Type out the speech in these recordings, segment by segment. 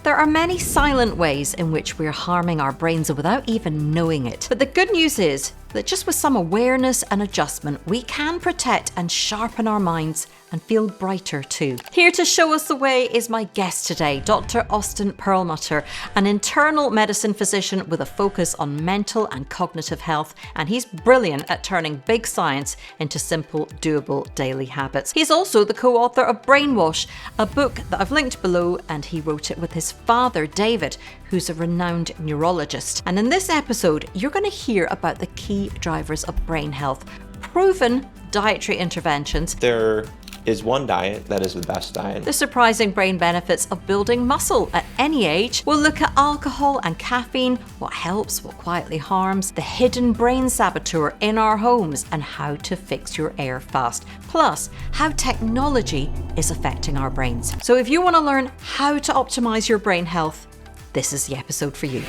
There are many silent ways in which we're harming our brains without even knowing it. But the good news is that just with some awareness and adjustment, we can protect and sharpen our minds and feel brighter too. Here to show us the way is my guest today, Dr. Austin Perlmutter, an internal medicine physician with a focus on mental and cognitive health, and he's brilliant at turning big science into simple, doable daily habits. He's also the co-author of Brainwash, a book that I've linked below, and he wrote it with his father, David, who's a renowned neurologist. And in this episode, you're going to hear about the key drivers of brain health, proven dietary interventions. There is one diet that is the best diet. The surprising brain benefits of building muscle at any age. We'll look at alcohol and caffeine, what helps, what quietly harms, the hidden brain saboteur in our homes, and how to fix your air fast. Plus, how technology is affecting our brains. So if you want to learn how to optimize your brain health, this is the episode for you.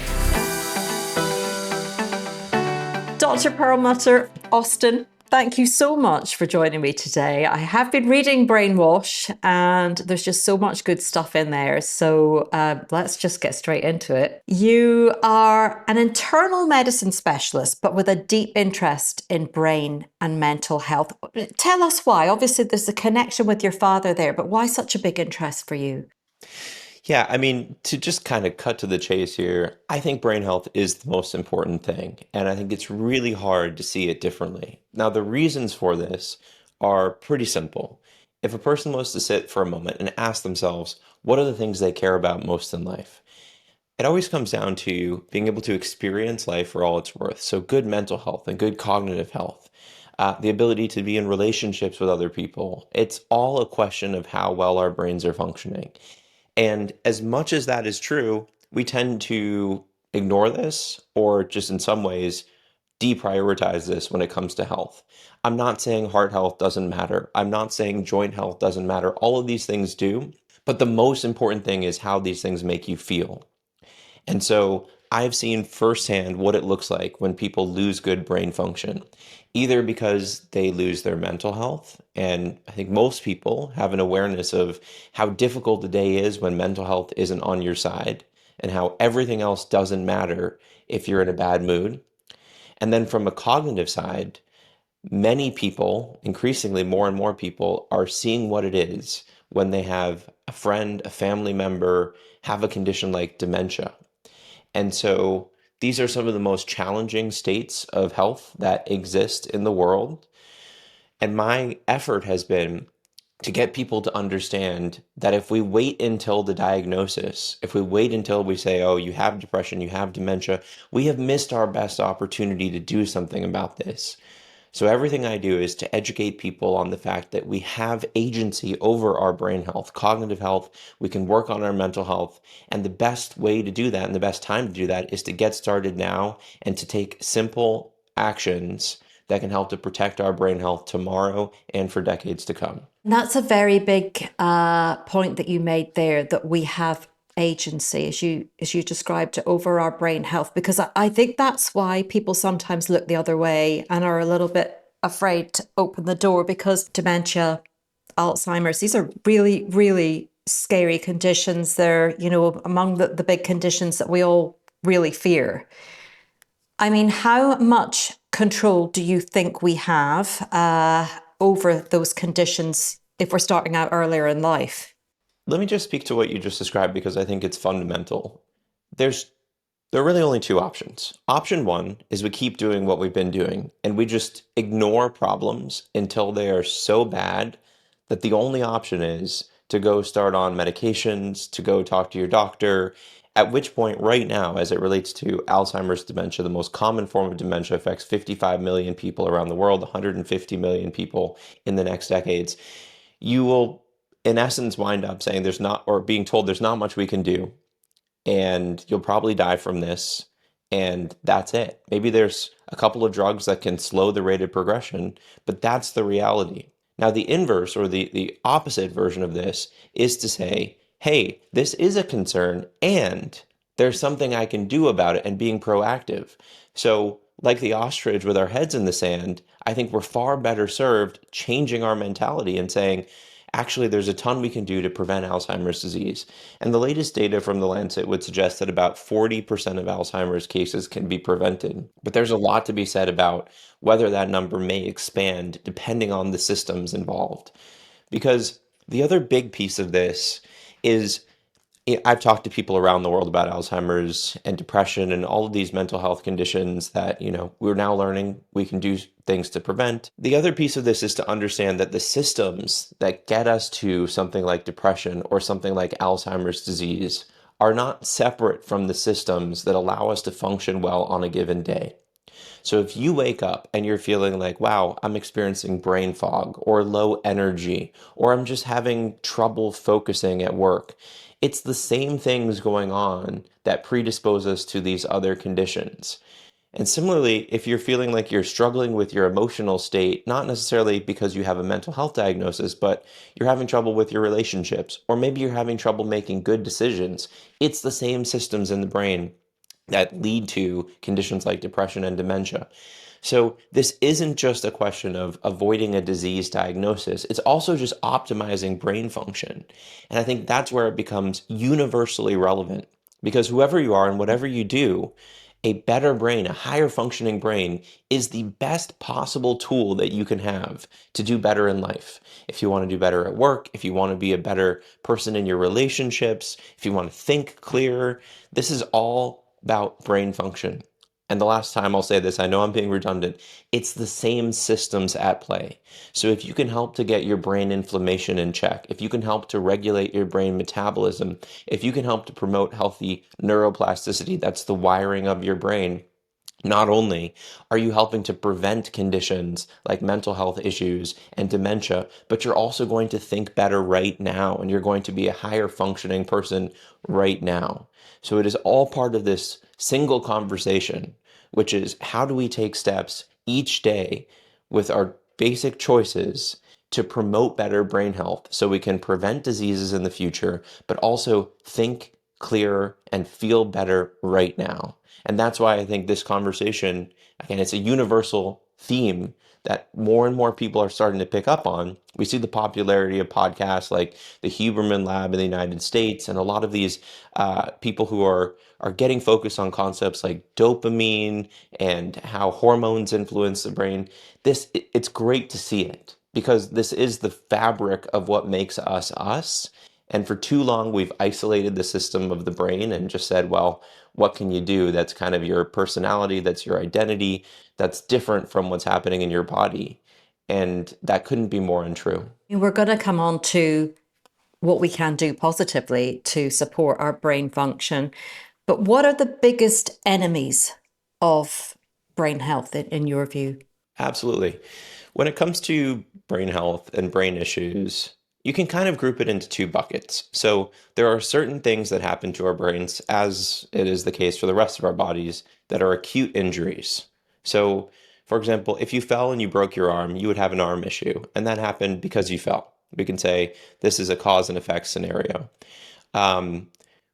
Dr. Perlmutter, Austin, thank you so much for joining me today. I have been reading Brainwash and there's just so much good stuff in there. So let's just get straight into it. You are an internal medicine specialist, but with a deep interest in brain and mental health. Tell us why. Obviously, there's a connection with your father there, but why such a big interest for you? Yeah, I mean, to just kind of cut to the chase here, I think brain health is the most important thing, and I think it's really hard to see it differently. Now, the reasons for this are pretty simple. If a person was to sit for a moment and ask themselves, what are the things they care about most in life? It always comes down to being able to experience life for all it's worth. So good mental health and good cognitive health, the ability to be in relationships with other people. It's all a question of how well our brains are functioning. And as much as that is true, we tend to ignore this or just in some ways deprioritize this when it comes to health. I'm not saying heart health doesn't matter. I'm not saying joint health doesn't matter. All of these things do. But the most important thing is how these things make you feel. And so I've seen firsthand what it looks like when people lose good brain function, either because they lose their mental health. And I think most people have an awareness of how difficult the day is when mental health isn't on your side and how everything else doesn't matter if you're in a bad mood. And then from a cognitive side, many people, increasingly more and more people, are seeing what it is when they have a friend, a family member, have a condition like dementia. And so these are some of the most challenging states of health that exist in the world. And my effort has been to get people to understand that if we wait until the diagnosis, if we wait until we say, oh, you have depression, you have dementia, we have missed our best opportunity to do something about this. So everything I do is to educate people on the fact that we have agency over our brain health, cognitive health. We can work on our mental health. And the best way to do that and the best time to do that is to get started now and to take simple actions that can help to protect our brain health tomorrow and for decades to come. That's a very big point that you made there, that we have agency, as you described, over our brain health, because I think that's why people sometimes look the other way and are a little bit afraid to open the door, because dementia, Alzheimer's, these are really, really scary conditions. They're, among the big conditions that we all really fear. I mean, how much control do you think we have over those conditions if we're starting out earlier in life? Let me just speak to what you just described because I think it's fundamental. There are really only two options. Option one is we keep doing what we've been doing and we just ignore problems until they are so bad that the only option is to go start on medications, to go talk to your doctor, at which point right now, as it relates to Alzheimer's dementia, the most common form of dementia affects 55 million people around the world, 150 million people in the next decades. You will in essence wind up saying being told there's not much we can do and you'll probably die from this and that's it. Maybe there's a couple of drugs that can slow the rate of progression, but that's the reality. Now the inverse or the opposite version of this is to say, hey, this is a concern and there's something I can do about it and being proactive. So like the ostrich with our heads in the sand, I think we're far better served changing our mentality and saying, actually there's a ton we can do to prevent Alzheimer's disease. And the latest data from the Lancet would suggest that about 40% of Alzheimer's cases can be prevented. But there's a lot to be said about whether that number may expand depending on the systems involved. Because the other big piece of this is I've talked to people around the world about Alzheimer's and depression and all of these mental health conditions that, we're now learning we can do things to prevent. The other piece of this is to understand that the systems that get us to something like depression or something like Alzheimer's disease are not separate from the systems that allow us to function well on a given day. So if you wake up and you're feeling like, wow, I'm experiencing brain fog or low energy, or I'm just having trouble focusing at work, it's the same things going on that predispose us to these other conditions. And similarly, if you're feeling like you're struggling with your emotional state, not necessarily because you have a mental health diagnosis, but you're having trouble with your relationships, or maybe you're having trouble making good decisions, it's the same systems in the brain that lead to conditions like depression and dementia. So this isn't just a question of avoiding a disease diagnosis. It's also just optimizing brain function. And I think that's where it becomes universally relevant because whoever you are and whatever you do, a better brain, a higher functioning brain is the best possible tool that you can have to do better in life. If you want to do better at work, if you want to be a better person in your relationships, if you want to think clearer, this is all about brain function. And the last time I'll say this, I know I'm being redundant, it's the same systems at play. So if you can help to get your brain inflammation in check, if you can help to regulate your brain metabolism, if you can help to promote healthy neuroplasticity, that's the wiring of your brain, not only are you helping to prevent conditions like mental health issues and dementia, but you're also going to think better right now and you're going to be a higher functioning person right now. So it is all part of this single conversation, which is how do we take steps each day with our basic choices to promote better brain health so we can prevent diseases in the future, but also think clearer and feel better right now. And that's why I think this conversation, again, it's a universal theme that more and more people are starting to pick up on. We see the popularity of podcasts like the Huberman Lab in the United States, and a lot of these people who are getting focused on concepts like dopamine and how hormones influence the brain. It's great to see it because this is the fabric of what makes us us. And for too long, we've isolated the system of the brain and just said, well, what can you do? That's kind of your personality, that's your identity, that's different from what's happening in your body. And that couldn't be more untrue. We're going to come on to what we can do positively to support our brain function. But what are the biggest enemies of brain health in your view? Absolutely. When it comes to brain health and brain issues, you can kind of group it into two buckets. So there are certain things that happen to our brains, as it is the case for the rest of our bodies, that are acute injuries. So, for example, if you fell and you broke your arm, you would have an arm issue, and that happened because you fell. We can say this is a cause and effect scenario. Um,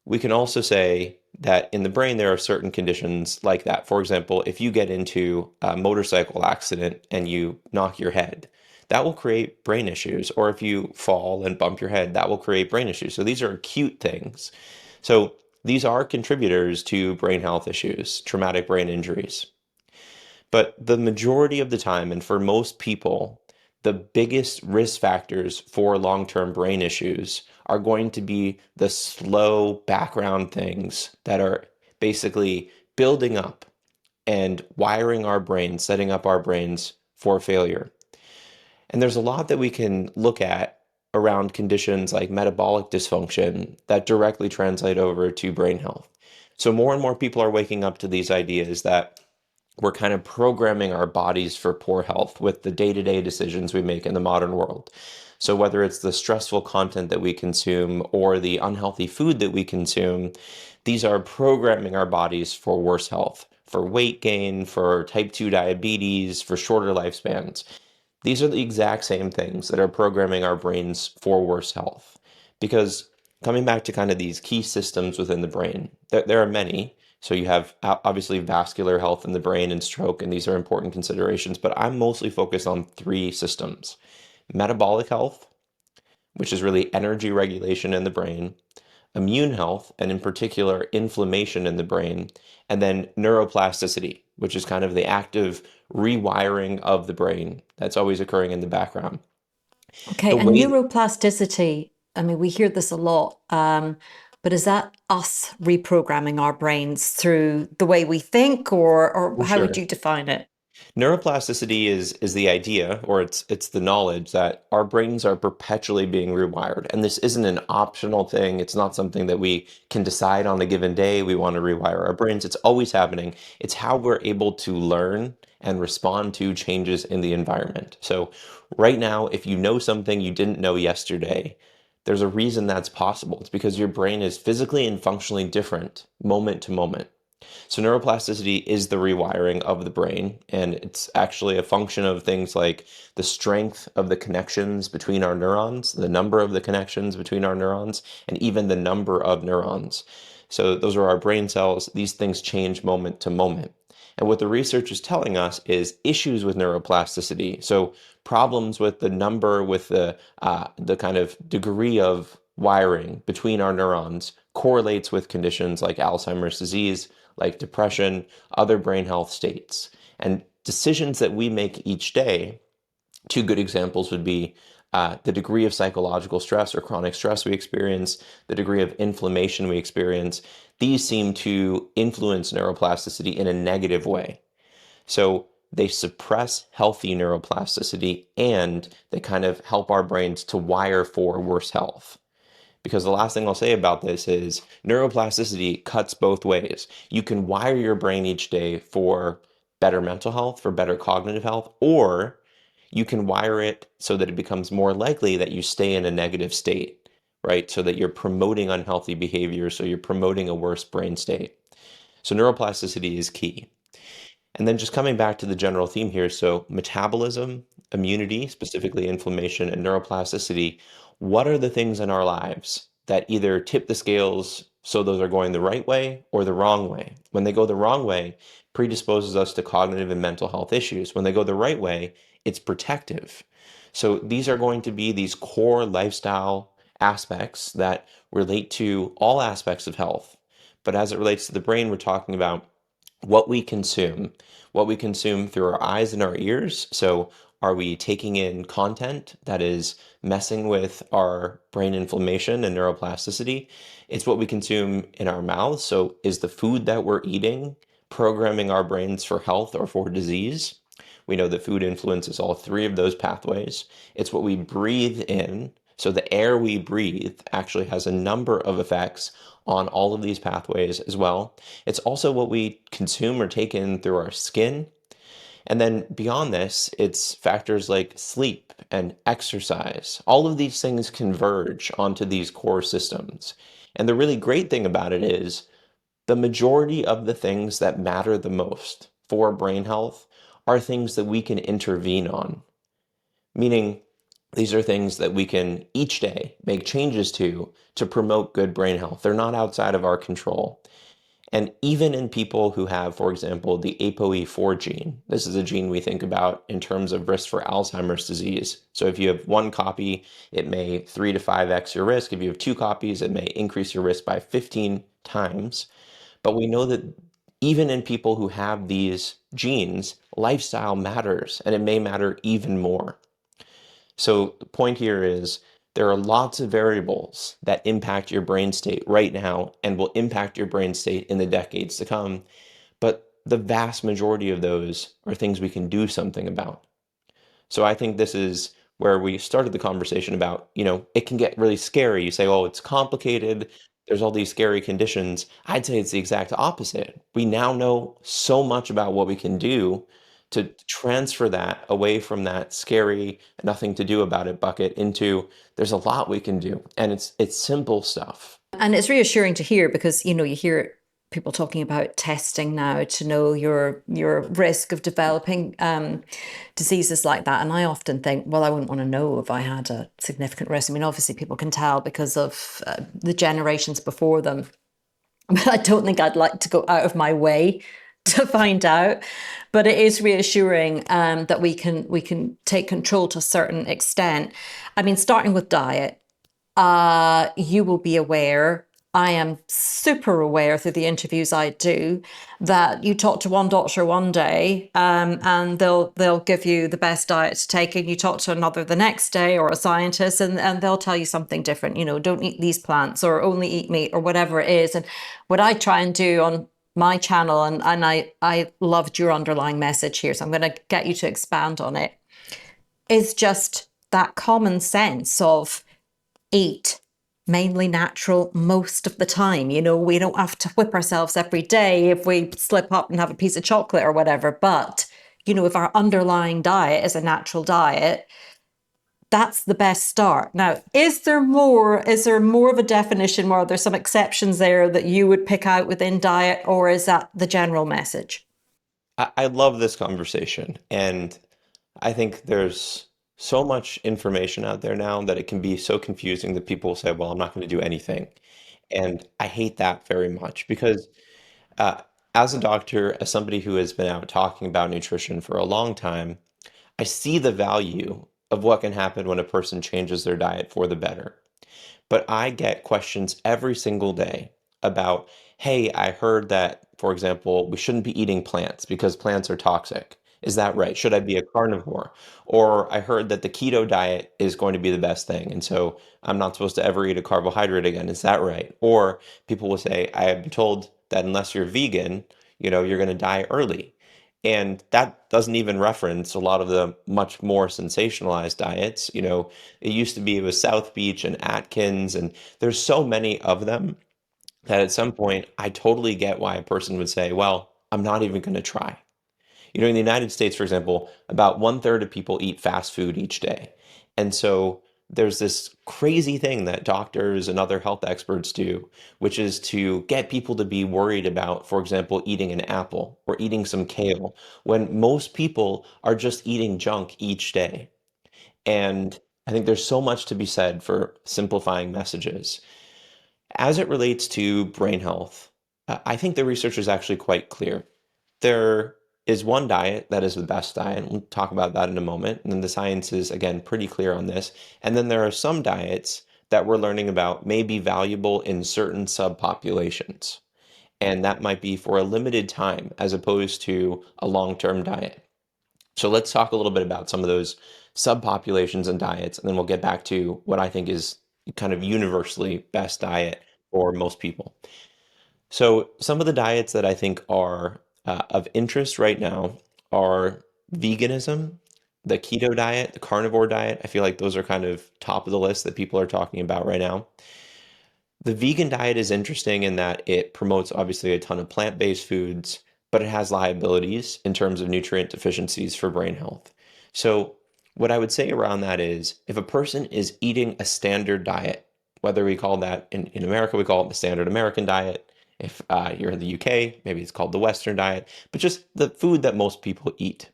we can also say that in the brain, there are certain conditions like that. For example, if you get into a motorcycle accident and you knock your head, that will create brain issues. Or if you fall and bump your head, that will create brain issues. So these are acute things. So these are contributors to brain health issues, traumatic brain injuries. But the majority of the time, and for most people, the biggest risk factors for long-term brain issues are going to be the slow background things that are basically building up and wiring our brains, setting up our brains for failure. And there's a lot that we can look at around conditions like metabolic dysfunction that directly translate over to brain health. So more and more people are waking up to these ideas that we're kind of programming our bodies for poor health with the day-to-day decisions we make in the modern world. So whether it's the stressful content that we consume or the unhealthy food that we consume, these are programming our bodies for worse health, for weight gain, for type 2 diabetes, for shorter lifespans. These are the exact same things that are programming our brains for worse health. Because coming back to kind of these key systems within the brain, there are many. So you have obviously vascular health in the brain and stroke, and these are important considerations, but I'm mostly focused on three systems: metabolic health, which is really energy regulation in the brain, immune health, and in particular, inflammation in the brain, and then neuroplasticity, which is kind of the active rewiring of the brain that's always occurring in the background. Okay, The and way neuroplasticity, I mean, we hear this a lot, but is that us reprogramming our brains through the way we think, or For how would sure. you define it? Neuroplasticity is the idea, or it's the knowledge that our brains are perpetually being rewired. And this isn't an optional thing. It's not something that we can decide on a given day we want to rewire our brains. It's always happening. It's how we're able to learn and respond to changes in the environment. So right now, if you know something you didn't know yesterday, there's a reason that's possible. It's because your brain is physically and functionally different moment to moment. So neuroplasticity is the rewiring of the brain, and it's actually a function of things like the strength of the connections between our neurons, the number of the connections between our neurons, and even the number of neurons. So those are our brain cells. These things change moment to moment. And what the research is telling us is issues with neuroplasticity. So problems with the number, with the kind of degree of wiring between our neurons correlates with conditions like Alzheimer's disease, like depression, other brain health states. And decisions that we make each day, two good examples would be the degree of psychological stress or chronic stress we experience, the degree of inflammation we experience. These seem to influence neuroplasticity in a negative way. So they suppress healthy neuroplasticity and they kind of help our brains to wire for worse health. Because the last thing I'll say about this is neuroplasticity cuts both ways. You can wire your brain each day for better mental health, for better cognitive health, or you can wire it so that it becomes more likely that you stay in a negative state, right? So that you're promoting unhealthy behavior, so you're promoting a worse brain state. So neuroplasticity is key. And then just coming back to the general theme here, so metabolism, immunity, specifically inflammation, and neuroplasticity, what are the things in our lives that either tip the scales so those are going the right way or the wrong way? When they go the wrong way, predisposes us to cognitive and mental health issues. When they go the right way, it's protective. So these are going to be these core lifestyle aspects that relate to all aspects of health. But as it relates to the brain, we're talking about what we consume, what we consume through our eyes and our ears. So, are we taking in content that is messing with our brain inflammation and neuroplasticity? It's what we consume in our mouths. So, is the food that we're eating programming our brains for health or for disease? We know that food influences all three of those pathways. It's what we breathe in. So, the air we breathe actually has a number of effects on all of these pathways as well. It's also what we consume or take in through our skin. And then beyond this, it's factors like sleep and exercise. All of these things converge onto these core systems. And the really great thing about it is the majority of the things that matter the most for brain health are things that we can intervene on, meaning these are things that we can each day make changes to promote good brain health. They're not outside of our control. And even in people who have, for example, the ApoE4 gene, this is a gene we think about in terms of risk for Alzheimer's disease. So if you have one copy, it may 3 to 5x your risk. If you have two copies, it may increase your risk by 15 times. But we know that even in people who have these genes, lifestyle matters, and it may matter even more. So the point here is there are lots of variables that impact your brain state right now and will impact your brain state in the decades to come. But the vast majority of those are things we can do something about. So I think this is where we started the conversation about, it can get really scary. You say, oh, it's complicated. There's all these scary conditions. I'd say it's the exact opposite. We now know so much about what we can do to transfer that away from that scary, nothing to do about it bucket into there's a lot we can do. And it's simple stuff. And it's reassuring to hear because, you hear people talking about testing now to know your risk of developing diseases like that. And I often think, well, I wouldn't want to know if I had a significant risk. I mean, obviously people can tell because of the generations before them. But I don't think I'd like to go out of my way to find out. But it is reassuring that we can take control to a certain extent. I mean, starting with diet, you will be aware. I am super aware through the interviews I do that you talk to one doctor one day, and they'll give you the best diet to take, and you talk to another the next day, or a scientist, and they'll tell you something different. You know, don't eat these plants, or only eat meat, or whatever it is. And what I try and do on my channel, and I loved your underlying message here, so I'm going to get you to expand on it, is just that common sense of eat mainly natural most of the time. You know, we don't have to whip ourselves every day if we slip up and have a piece of chocolate or whatever. But, you know, if our underlying diet is a natural diet, that's the best start. Now, is there more? Is there more of a definition, or are there some exceptions there that you would pick out within diet, or is that the general message? I love this conversation, and I think there's so much information out there now that it can be so confusing that people will say, well, I'm not going to do anything. And I hate that very much because uh, as a doctor, as somebody who has been out talking about nutrition for a long time, I see the value of what can happen when a person changes their diet for the better. But I get questions every single day about, hey, I heard that, for example, we shouldn't be eating plants because plants are toxic. Is that right? Should I be a carnivore? Or I heard that the keto diet is going to be the best thing, and so I'm not supposed to ever eat a carbohydrate again. Is that right? Or people will say, I have been told that unless you're vegan, you're going to die early. And that doesn't even reference a lot of the much more sensationalized diets. It used to be it was South Beach and Atkins, and there's so many of them that at some point I totally get why a person would say, well, I'm not even going to try. In the United States, for example, about one third of people eat fast food each day. And so there's this crazy thing that doctors and other health experts do, which is to get people to be worried about, for example, eating an apple or eating some kale, when most people are just eating junk each day. And I think there's so much to be said for simplifying messages. As it relates to brain health, I think the research is actually quite clear. There is one diet that is the best diet. We'll talk about that in a moment. And then the science is, again, pretty clear on this. And then there are some diets that we're learning about may be valuable in certain subpopulations. And that might be for a limited time as opposed to a long-term diet. So let's talk a little bit about some of those subpopulations and diets, and then we'll get back to what I think is kind of universally best diet for most people. So some of the diets that I think are of interest right now are veganism, the keto diet, the carnivore diet. I feel like those are kind of top of the list that people are talking about right now. The vegan diet is interesting in that it promotes obviously a ton of plant-based foods, but it has liabilities in terms of nutrient deficiencies for brain health. So, what I would say around that is if a person is eating a standard diet, whether we call that in America, we call it the standard American diet. If you're in the UK, maybe it's called the Western diet, but just the food that most people eat.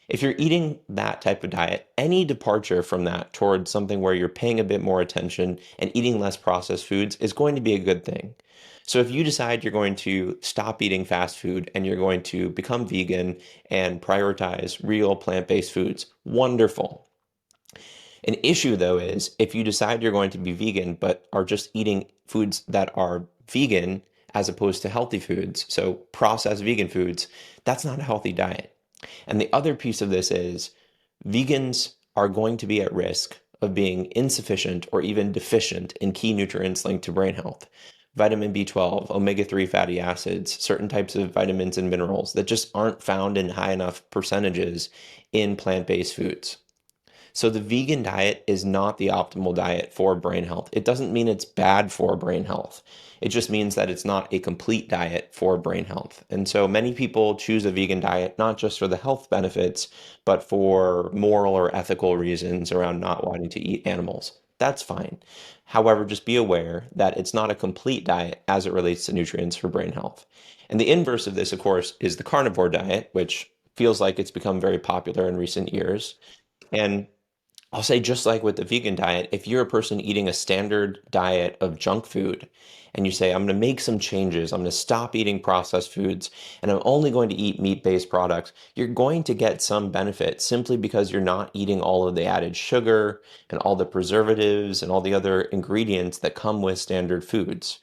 If you're eating that type of diet, any departure from that towards something where you're paying a bit more attention and eating less processed foods is going to be a good thing. So if you decide you're going to stop eating fast food and you're going to become vegan and prioritize real plant-based foods, wonderful. An issue though is if you decide you're going to be vegan but are just eating foods that are vegan as opposed to healthy foods, so processed vegan foods, that's not a healthy diet. And the other piece of this is vegans are going to be at risk of being insufficient or even deficient in key nutrients linked to brain health. Vitamin B12, omega-3 fatty acids, certain types of vitamins and minerals that just aren't found in high enough percentages in plant-based foods. So the vegan diet is not the optimal diet for brain health. It doesn't mean it's bad for brain health. It just means that it's not a complete diet for brain health. And so many people choose a vegan diet not just for the health benefits, but for moral or ethical reasons around not wanting to eat animals. That's fine. However, just be aware that it's not a complete diet as it relates to nutrients for brain health. And the inverse of this, of course, is the carnivore diet, which feels like it's become very popular in recent years. And I'll say just like with the vegan diet, if you're a person eating a standard diet of junk food and you say, I'm going to make some changes, I'm going to stop eating processed foods, and I'm only going to eat meat-based products, you're going to get some benefit simply because you're not eating all of the added sugar and all the preservatives and all the other ingredients that come with standard foods.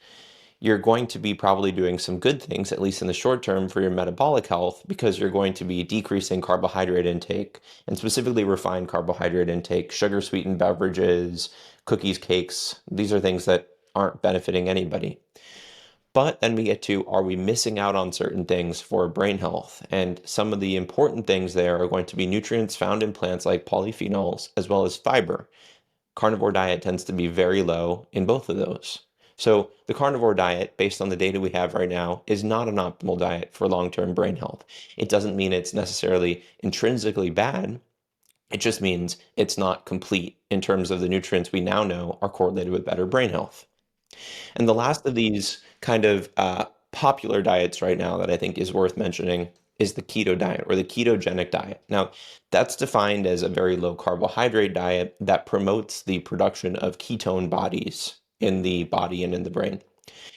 You're going to be probably doing some good things, at least in the short term, for your metabolic health because you're going to be decreasing carbohydrate intake and specifically refined carbohydrate intake, sugar sweetened beverages, cookies, cakes. These are things that aren't benefiting anybody. But then we get to, are we missing out on certain things for brain health? And some of the important things there are going to be nutrients found in plants like polyphenols, as well as fiber. Carnivore diet tends to be very low in both of those. So the carnivore diet, based on the data we have right now, is not an optimal diet for long-term brain health. It doesn't mean it's necessarily intrinsically bad. It just means it's not complete in terms of the nutrients we now know are correlated with better brain health. And the last of these kind of popular diets right now that I think is worth mentioning is the keto diet or the ketogenic diet. Now, that's defined as a very low carbohydrate diet that promotes the production of ketone bodies in the body and in the brain.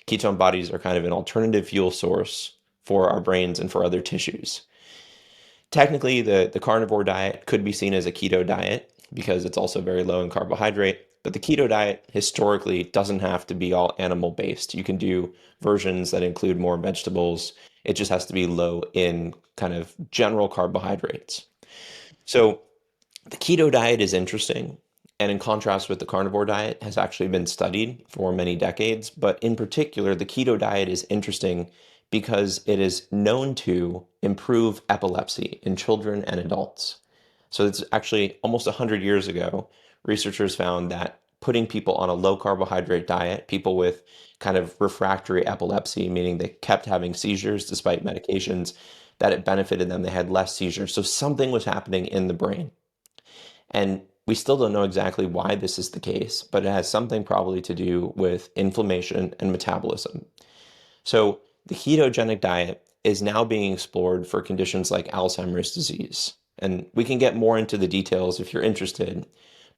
Ketone bodies are kind of an alternative fuel source for our brains and for other tissues. Technically, the carnivore diet could be seen as a keto diet because it's also very low in carbohydrate. But the keto diet historically doesn't have to be all animal based. You can do versions that include more vegetables. It just has to be low in kind of general carbohydrates. So the keto diet is interesting. And in contrast with the carnivore diet, has actually been studied for many decades. But in particular, the keto diet is interesting because it is known to improve epilepsy in children and adults. So it's actually almost 100 years ago, researchers found that putting people on a low carbohydrate diet, people with kind of refractory epilepsy, meaning they kept having seizures despite medications, that it benefited them. They had less seizures. So something was happening in the brain. And we still don't know exactly why this is the case, but it has something probably to do with inflammation and metabolism. So the ketogenic diet is now being explored for conditions like Alzheimer's disease. And we can get more into the details if you're interested.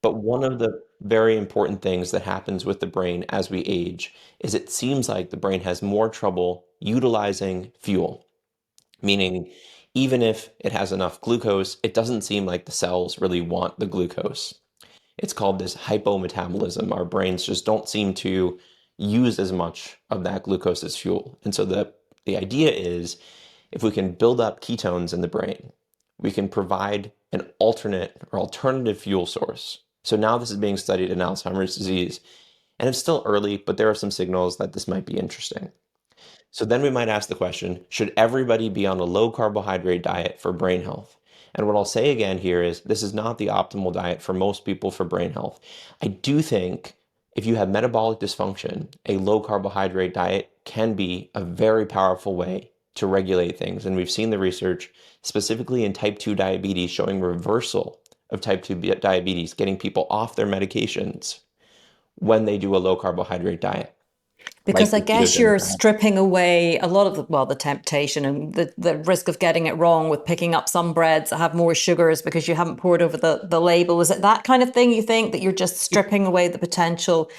But one of the very important things that happens with the brain as we age is it seems like the brain has more trouble utilizing fuel, meaning even if it has enough glucose, it doesn't seem like the cells really want the glucose. It's called this hypometabolism. Our brains just don't seem to use as much of that glucose as fuel. And so the idea is if we can build up ketones in the brain, we can provide an alternate or alternative fuel source. So now this is being studied in Alzheimer's disease, and it's still early, but there are some signals that this might be interesting. So then we might ask the question, should everybody be on a low carbohydrate diet for brain health? And what I'll say again here is this is not the optimal diet for most people for brain health. I do think if you have metabolic dysfunction, a low carbohydrate diet can be a very powerful way to regulate things. And we've seen the research specifically in type 2 diabetes showing reversal of type 2 diabetes, getting people off their medications when they do a low carbohydrate diet, Because like I the guess ketogenic you're diet. stripping away a lot of the temptation and the risk of getting it wrong with picking up some breads that have more sugars because you haven't poured over the label. Is it that kind of thing you think that you're just stripping away the potential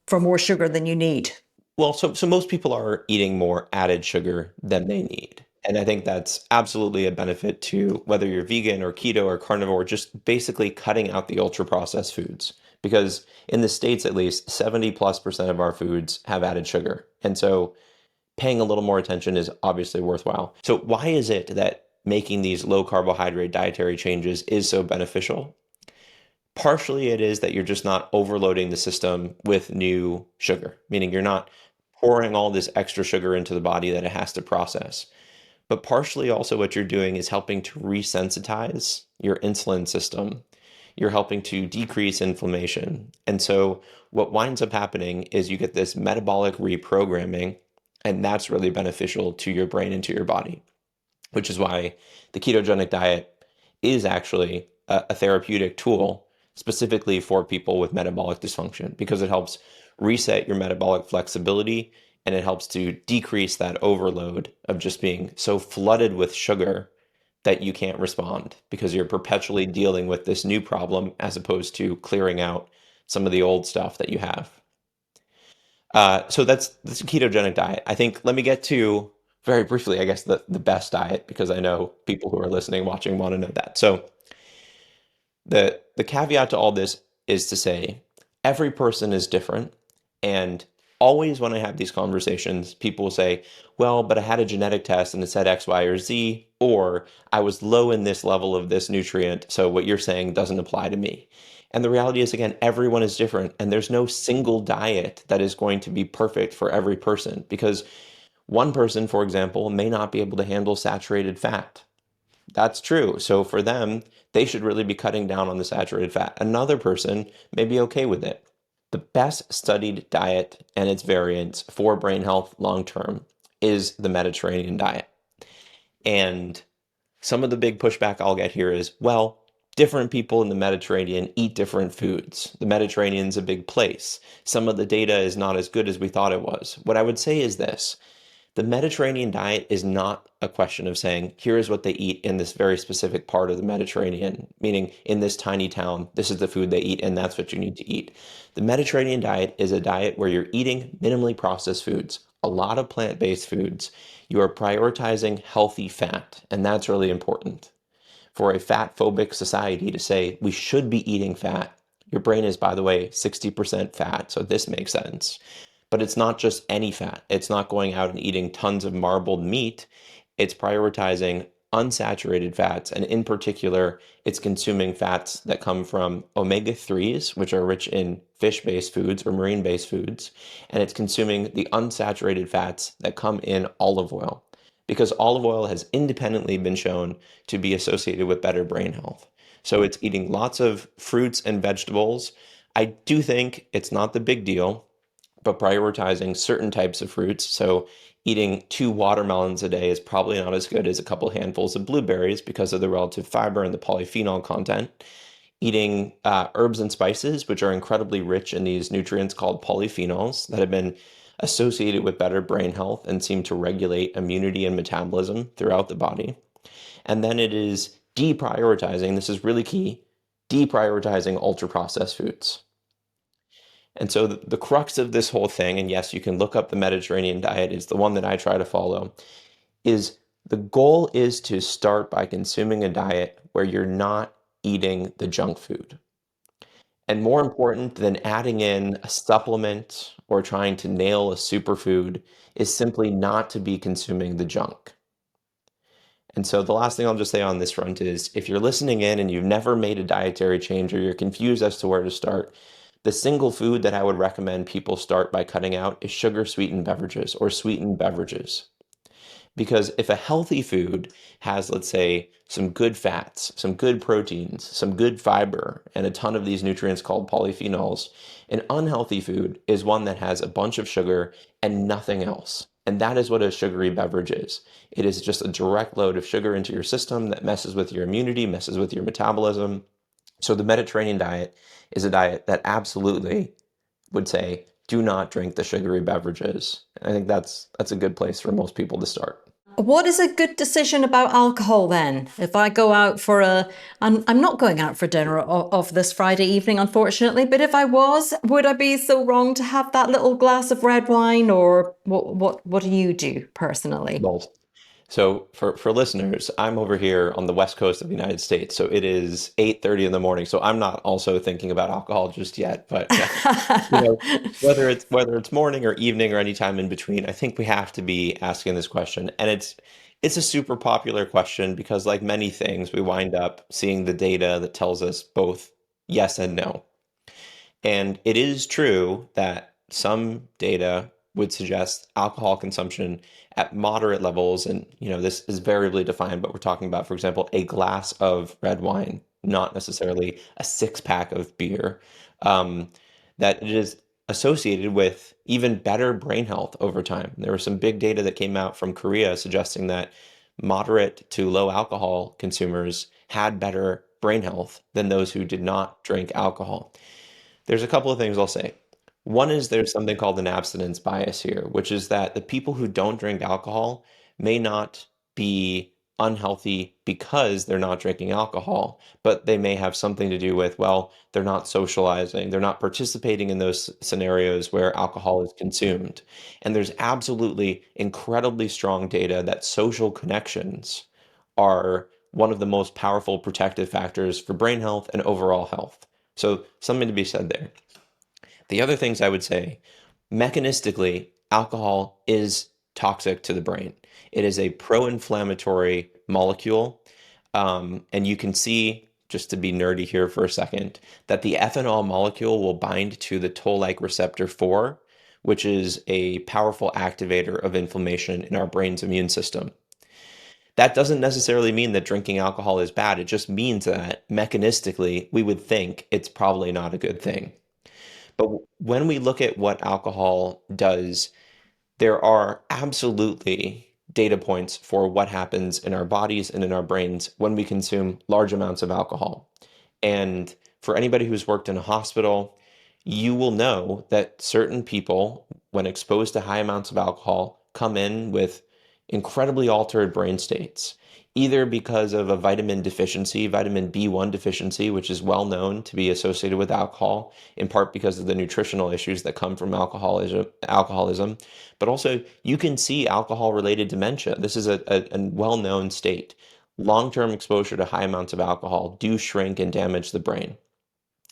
for more sugar than you need? Well, so most people are eating more added sugar than they need. And I think that's absolutely a benefit to whether you're vegan or keto or carnivore, just basically cutting out the ultra processed foods. Because in the States, at least 70+% of our foods have added sugar. And so paying a little more attention is obviously worthwhile. So why is it that making these low carbohydrate dietary changes is so beneficial? Partially it is that you're just not overloading the system with new sugar, meaning you're not pouring all this extra sugar into the body that it has to process. But partially also what you're doing is helping to resensitize your insulin system. You're helping to decrease inflammation. And so what winds up happening is you get this metabolic reprogramming, and that's really beneficial to your brain and to your body, which is why the ketogenic diet is actually a therapeutic tool specifically for people with metabolic dysfunction because it helps reset your metabolic flexibility and it helps to decrease that overload of just being so flooded with sugar that you can't respond because you're perpetually dealing with this new problem as opposed to clearing out some of the old stuff that you have. So that's a ketogenic diet. I think let me get to very briefly, I guess, the best diet because I know people who are listening, watching want to know that. So the caveat to all this is to say every person is different, and always when I have these conversations, people will say, "Well, but I had a genetic test and it said X, Y, or Z," or "I was low in this level of this nutrient, so what you're saying doesn't apply to me." And the reality is, again, everyone is different, and there's no single diet that is going to be perfect for every person because one person, for example, may not be able to handle saturated fat. That's true. So for them, they should really be cutting down on the saturated fat. Another person may be okay with it. The best studied diet and its variants for brain health long term is the Mediterranean diet. And some of the big pushback I'll get here is, well, different people in the Mediterranean eat different foods. The Mediterranean's a big place. Some of the data is not as good as we thought it was. What I would say is this. The Mediterranean diet is not a question of saying, here is what they eat in this very specific part of the Mediterranean, meaning in this tiny town, this is the food they eat, and that's what you need to eat. The Mediterranean diet is a diet where you're eating minimally processed foods, a lot of plant-based foods. You are prioritizing healthy fat, and that's really important. For a fat-phobic society to say we should be eating fat, your brain is, by the way, 60% fat, so this makes sense. But it's not just any fat. It's not going out and eating tons of marbled meat. It's prioritizing unsaturated fats. And in particular, it's consuming fats that come from omega-3s, which are rich in fish-based foods or marine-based foods. And it's consuming the unsaturated fats that come in olive oil. Because olive oil has independently been shown to be associated with better brain health. So it's eating lots of fruits and vegetables. I do think it's not the big deal, but prioritizing certain types of fruits. So eating 2 watermelons a day is probably not as good as a couple handfuls of blueberries because of the relative fiber and the polyphenol content. Eating herbs and spices, which are incredibly rich in these nutrients called polyphenols that have been associated with better brain health and seem to regulate immunity and metabolism throughout the body. And then it is deprioritizing, this is really key, deprioritizing ultra processed foods. And so the crux of this whole thing, and yes, you can look up the Mediterranean diet, is the one that I try to follow, is the goal is to start by consuming a diet where you're not eating the junk food. And more important than adding in a supplement or trying to nail a superfood is simply not to be consuming the junk. And so the last thing I'll just say on this front is if you're listening in and you've never made a dietary change or you're confused as to where to start, the single food that I would recommend people start by cutting out is sugar sweetened beverages or sweetened beverages. Because if a healthy food has, let's say, some good fats, some good proteins, some good fiber, and a ton of these nutrients called polyphenols, an unhealthy food is one that has a bunch of sugar and nothing else. And that is what a sugary beverage is. It is just a direct load of sugar into your system that messes with your immunity, messes with your metabolism. So the Mediterranean diet is a diet that absolutely would say, do not drink the sugary beverages. I think that's a good place for most people to start. What is a good decision about alcohol then? If I go out for I'm not going out for dinner of this Friday evening, unfortunately, but if I was, would I be so wrong to have that little glass of red wine, or what do you do personally? Well, so for listeners, I'm over here on the west coast of the United States, so it is 8:30 in the morning. So I'm not also thinking about alcohol just yet, but you know, whether it's morning or evening or any time in between, I think we have to be asking this question. And it's a super popular question because like many things, we wind up seeing the data that tells us both yes and no. And it is true that some data would suggest alcohol consumption at moderate levels, and this is variably defined, but we're talking about, for example, a glass of red wine, not necessarily a six-pack of beer, um, that it is associated with even better brain health over time. There was some big data that came out from Korea suggesting that moderate to low alcohol consumers had better brain health than those who did not drink alcohol. There's a couple of things I'll say. One is there's something called an abstinence bias here, which is that the people who don't drink alcohol may not be unhealthy because they're not drinking alcohol, but they may have something to do with, well, they're not socializing, they're not participating in those scenarios where alcohol is consumed. And there's absolutely incredibly strong data that social connections are one of the most powerful protective factors for brain health and overall health. So, something to be said there. The other things I would say, mechanistically, alcohol is toxic to the brain. It is a pro-inflammatory molecule. And you can see, just to be nerdy here for a second, that the ethanol molecule will bind to the toll-like receptor 4, which is a powerful activator of inflammation in our brain's immune system. That doesn't necessarily mean that drinking alcohol is bad. It just means that mechanistically, we would think it's probably not a good thing. But when we look at what alcohol does, there are absolutely data points for what happens in our bodies and in our brains when we consume large amounts of alcohol. And for anybody who's worked in a hospital, you will know that certain people, when exposed to high amounts of alcohol, come in with incredibly altered brain states, either because of a vitamin deficiency, vitamin B1 deficiency, which is well known to be associated with alcohol, in part because of the nutritional issues that come from alcoholism. But also, you can see alcohol-related dementia. This is a well-known state. Long-term exposure to high amounts of alcohol do shrink and damage the brain.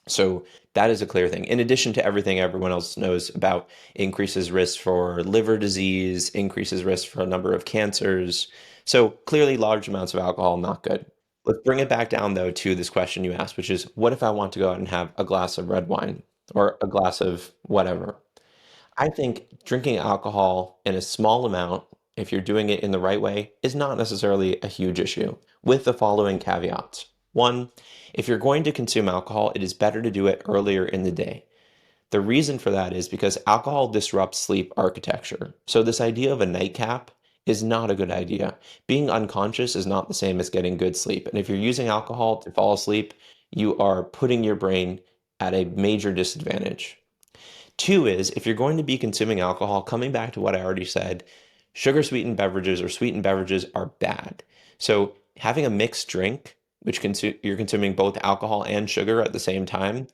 So that is a clear thing. In addition to everything everyone else knows about increases risk for liver disease, increases risk for a number of cancers. So clearly large amounts of alcohol, not good. Let's bring it back down though to this question you asked, which is what if I want to go out and have a glass of red wine or a glass of whatever? I think drinking alcohol in a small amount, if you're doing it in the right way, is not necessarily a huge issue, with the following caveats. One, if you're going to consume alcohol, it is better to do it earlier in the day. The reason for that is because alcohol disrupts sleep architecture. So, this idea of a nightcap is not a good idea. Being unconscious is not the same as getting good sleep. And if you're using alcohol to fall asleep, you are putting your brain at a major disadvantage. Two is if you're going to be consuming alcohol, coming back to what I already said, sugar sweetened beverages or sweetened beverages are bad. So having a mixed drink, which you're consuming both alcohol and sugar at the same time,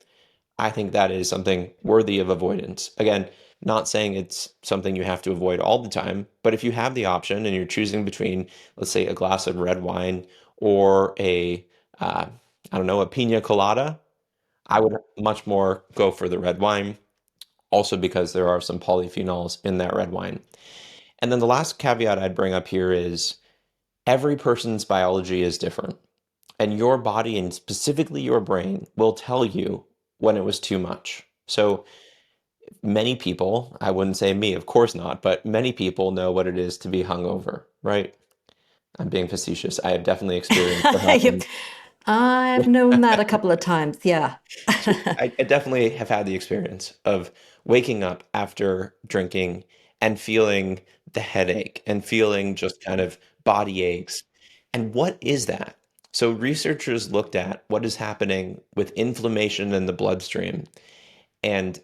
I think that is something worthy of avoidance. Again, not saying it's something you have to avoid all the time, but if you have the option and you're choosing between, let's say, a glass of red wine or I don't know, a pina colada, I would much more go for the red wine also because there are some polyphenols in that red wine. And then the last caveat I'd bring up here is every person's biology is different, and your body and specifically your brain will tell you when it was too much. So many people, I wouldn't say me, of course not, but many people know what it is to be hungover, right? I'm being facetious. I have definitely experienced what Yep. happens. I've known that a couple of times. Yeah. So I definitely have had the experience of waking up after drinking and feeling the headache and feeling just kind of body aches. And what is that? So researchers looked at what is happening with inflammation in the bloodstream and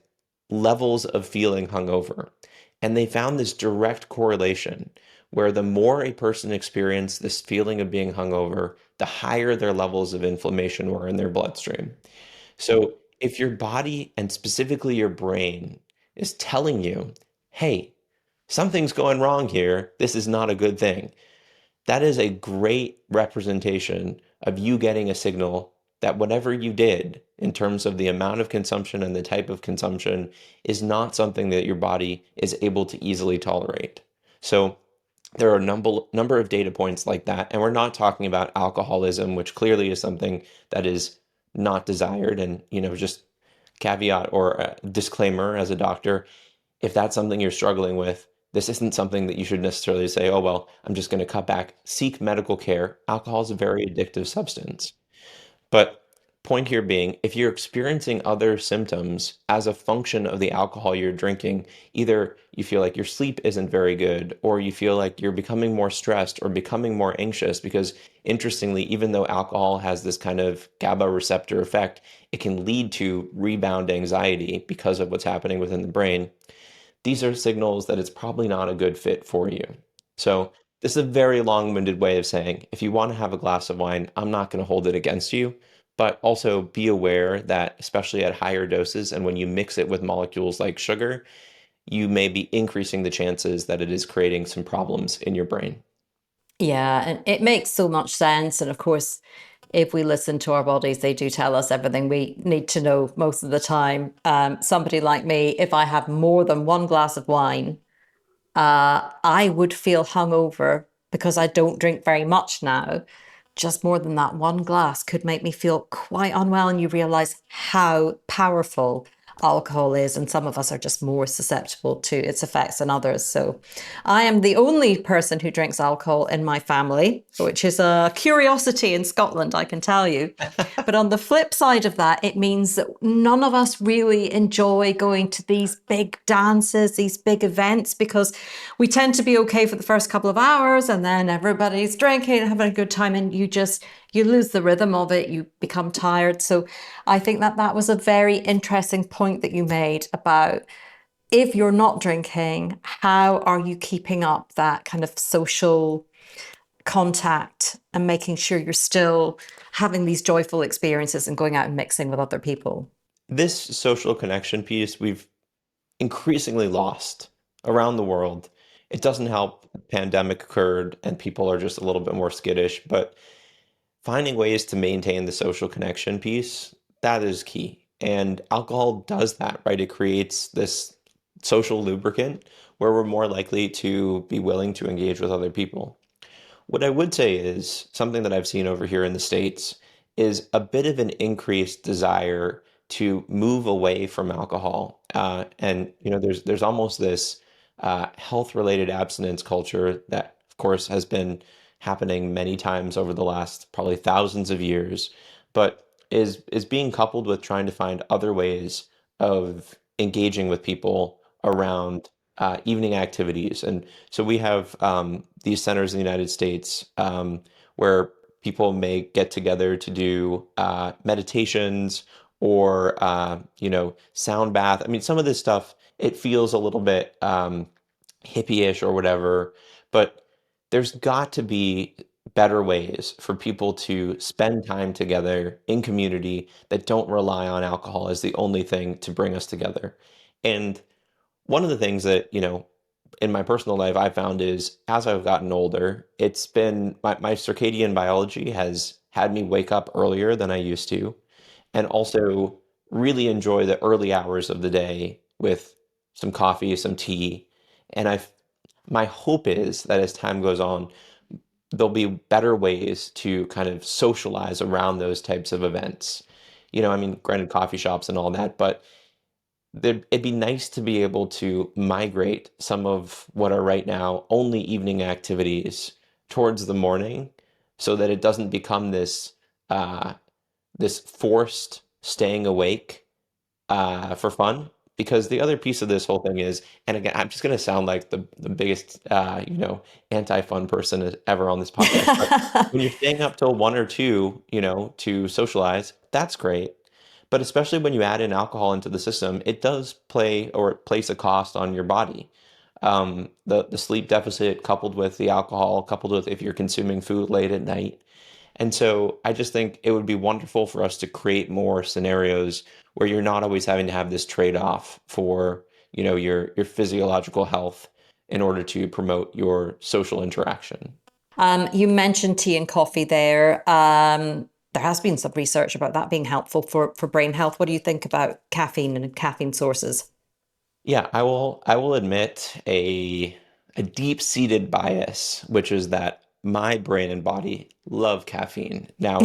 levels of feeling hungover. And they found this direct correlation where the more a person experienced this feeling of being hungover, the higher their levels of inflammation were in their bloodstream. So if your body and specifically your brain is telling you, hey, something's going wrong here, this is not a good thing, that is a great representation of you getting a signal that whatever you did in terms of the amount of consumption and the type of consumption is not something that your body is able to easily tolerate. So there are a number of data points like that, and we're not talking about alcoholism, which clearly is something that is not desired. And just caveat or a disclaimer as a doctor, if that's something you're struggling with, this isn't something that you should necessarily say, oh, well, I'm just going to cut back. Seek medical care. Alcohol is a very addictive substance. But point here being, if you're experiencing other symptoms as a function of the alcohol you're drinking, either you feel like your sleep isn't very good, or you feel like you're becoming more stressed or becoming more anxious, because interestingly, even though alcohol has this kind of GABA receptor effect, it can lead to rebound anxiety because of what's happening within the brain. These are signals that it's probably not a good fit for you. So This is a very long-winded way of saying if you want to have a glass of wine, I'm not going to hold it against you, but also be aware that, especially at higher doses and when you mix it with molecules like sugar, you may be increasing the chances that it is creating some problems in your brain. Yeah, and it makes so much sense. And of course, if we listen to our bodies, they do tell us everything we need to know most of the time. Somebody like me, if I have more than one glass of wine, I would feel hungover because I don't drink very much now. Just more than that one glass could make me feel quite unwell, and you realize how powerful alcohol is. And some of us are just more susceptible to its effects than others. So I am the only person who drinks alcohol in my family, which is a curiosity in Scotland, I can tell you. But on the flip side of that, it means that none of us really enjoy going to these big dances, these big events, because we tend to be okay for the first couple of hours and then everybody's drinking and having a good time, and you lose the rhythm of it, you become tired. So I think that that was a very interesting point that you made about if you're not drinking, how are you keeping up that kind of social contact and making sure you're still having these joyful experiences and going out and mixing with other people? This social connection piece we've increasingly lost around the world. It doesn't help the pandemic occurred and people are just a little bit more skittish, but finding ways to maintain the social connection piece, that is key. And alcohol does that, right? It creates this social lubricant where we're more likely to be willing to engage with other people. What I would say is something that I've seen over here in the States is a bit of an increased desire to move away from alcohol. And there's almost this health-related abstinence culture that, of course, has been happening many times over the last probably thousands of years, but is being coupled with trying to find other ways of engaging with people around evening activities. And so we have these centers in the United States where people may get together to do meditations or sound bath. I mean, some of this stuff it feels a little bit hippie-ish or whatever, but there's got to be better ways for people to spend time together in community that don't rely on alcohol as the only thing to bring us together. And one of the things that, in my personal life I found is as I've gotten older, it's been my circadian biology has had me wake up earlier than I used to, and also really enjoy the early hours of the day with some coffee, some tea. And my hope is that as time goes on, there'll be better ways to kind of socialize around those types of events. I mean, granted, coffee shops and all that, but it'd be nice to be able to migrate some of what are right now only evening activities towards the morning so that it doesn't become uh, this forced staying awake for fun. Because the other piece of this whole thing is, and again, I'm just going to sound like the biggest, anti-fun person ever on this podcast. But when you're staying up till 1 or 2, to socialize, that's great. But especially when you add in alcohol into the system, it does play or place a cost on your body. The sleep deficit coupled with the alcohol, coupled with if you're consuming food late at night, and so I just think it would be wonderful for us to create more scenarios where you're not always having to have this trade-off for, your physiological health in order to promote your social interaction. You mentioned tea and coffee there. There has been some research about that being helpful for brain health. What do you think about caffeine and caffeine sources? Yeah, I will admit a deep-seated bias, which is that my brain and body love caffeine. Now,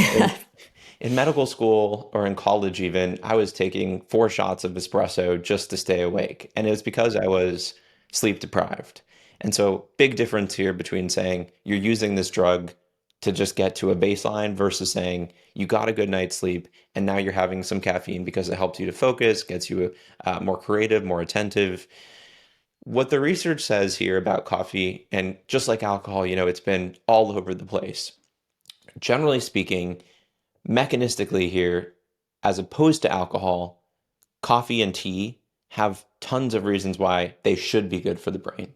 in medical school or in college even, I was taking 4 shots of espresso just to stay awake. And it was because I was sleep deprived. And so big difference here between saying you're using this drug to just get to a baseline versus saying you got a good night's sleep and now you're having some caffeine because it helps you to focus, gets you more creative, more attentive. What the research says here about coffee, and just like alcohol, it's been all over the place. Generally speaking, mechanistically here, as opposed to alcohol, coffee and tea have tons of reasons why they should be good for the brain.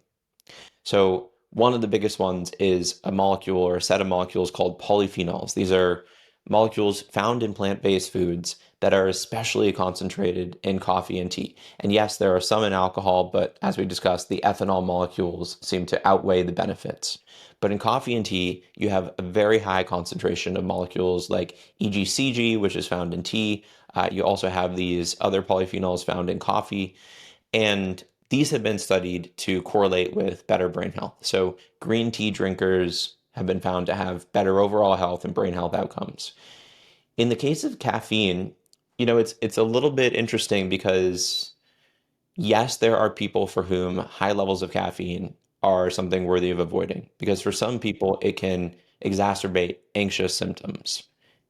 So One of the biggest ones is a molecule or a set of molecules called polyphenols. These are molecules found in plant-based foods that are especially concentrated in coffee and tea. And yes, there are some in alcohol, but as we discussed, the ethanol molecules seem to outweigh the benefits. But in coffee and tea, you have a very high concentration of molecules like EGCG, which is found in tea. You also have these other polyphenols found in coffee. And these have been studied to correlate with better brain health. So green tea drinkers have been found to have better overall health and brain health outcomes. In the case of caffeine, it's a little bit interesting because yes, there are people for whom high levels of caffeine are something worthy of avoiding because for some people it can exacerbate anxious symptoms.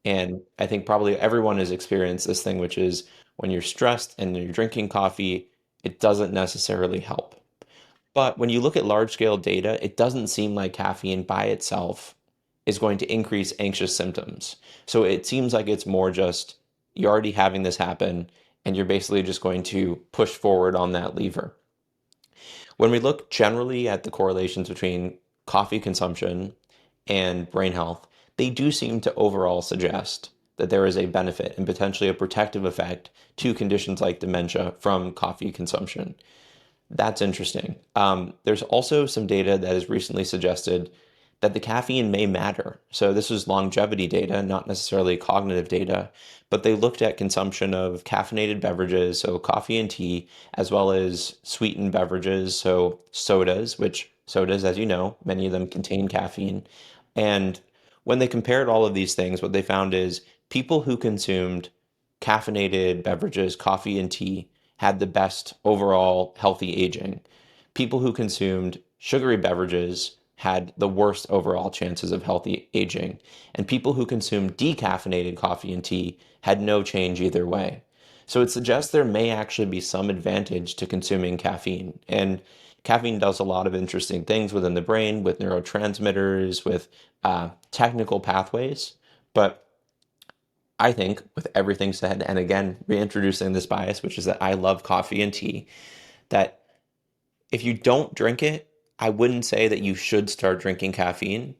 And I think probably everyone has experienced this thing, which is when you're stressed and you're drinking coffee, it doesn't necessarily help. But when you look at large scale data, it doesn't seem like caffeine by itself is going to increase anxious symptoms. So it seems like it's more just you're already having this happen and you're basically just going to push forward on that lever. When we look generally at the correlations between coffee consumption and brain health, they do seem to overall suggest that there is a benefit and potentially a protective effect to conditions like dementia from coffee consumption. That's interesting. There's also some data that has recently suggested that the caffeine may matter. So this was longevity data, not necessarily cognitive data, but they looked at consumption of caffeinated beverages, so coffee and tea, as well as sweetened beverages, so sodas, which sodas, as you know, many of them contain caffeine. And when they compared all of these things, what they found is people who consumed caffeinated beverages, coffee and tea, had the best overall healthy aging. People who consumed sugary beverages had the worst overall chances of healthy aging. And people who consumed decaffeinated coffee and tea had no change either way. So it suggests there may actually be some advantage to consuming caffeine. And caffeine does a lot of interesting things within the brain with neurotransmitters, with technical pathways. But I think with everything said, and again, reintroducing this bias, which is that I love coffee and tea, that if you don't drink it, I wouldn't say that you should start drinking caffeine,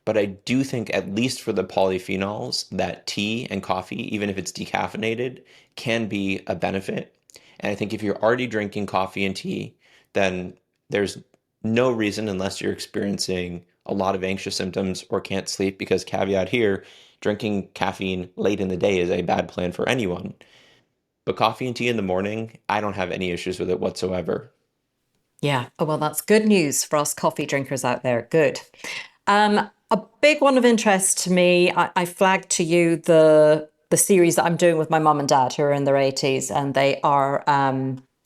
but I do think, at least for the polyphenols, that tea and coffee, even if it's decaffeinated, can be a benefit. And I think if you're already drinking coffee and tea, then there's no reason, unless you're experiencing a lot of anxious symptoms or can't sleep, because caveat here, drinking caffeine late in the day is a bad plan for anyone. But coffee and tea in the morning, I don't have any issues with it whatsoever. Yeah. Oh, well, that's good news for us coffee drinkers out there. Good. A big one of interest to me, I flagged to you the series that I'm doing with my mum and dad who are in their 80s, and they are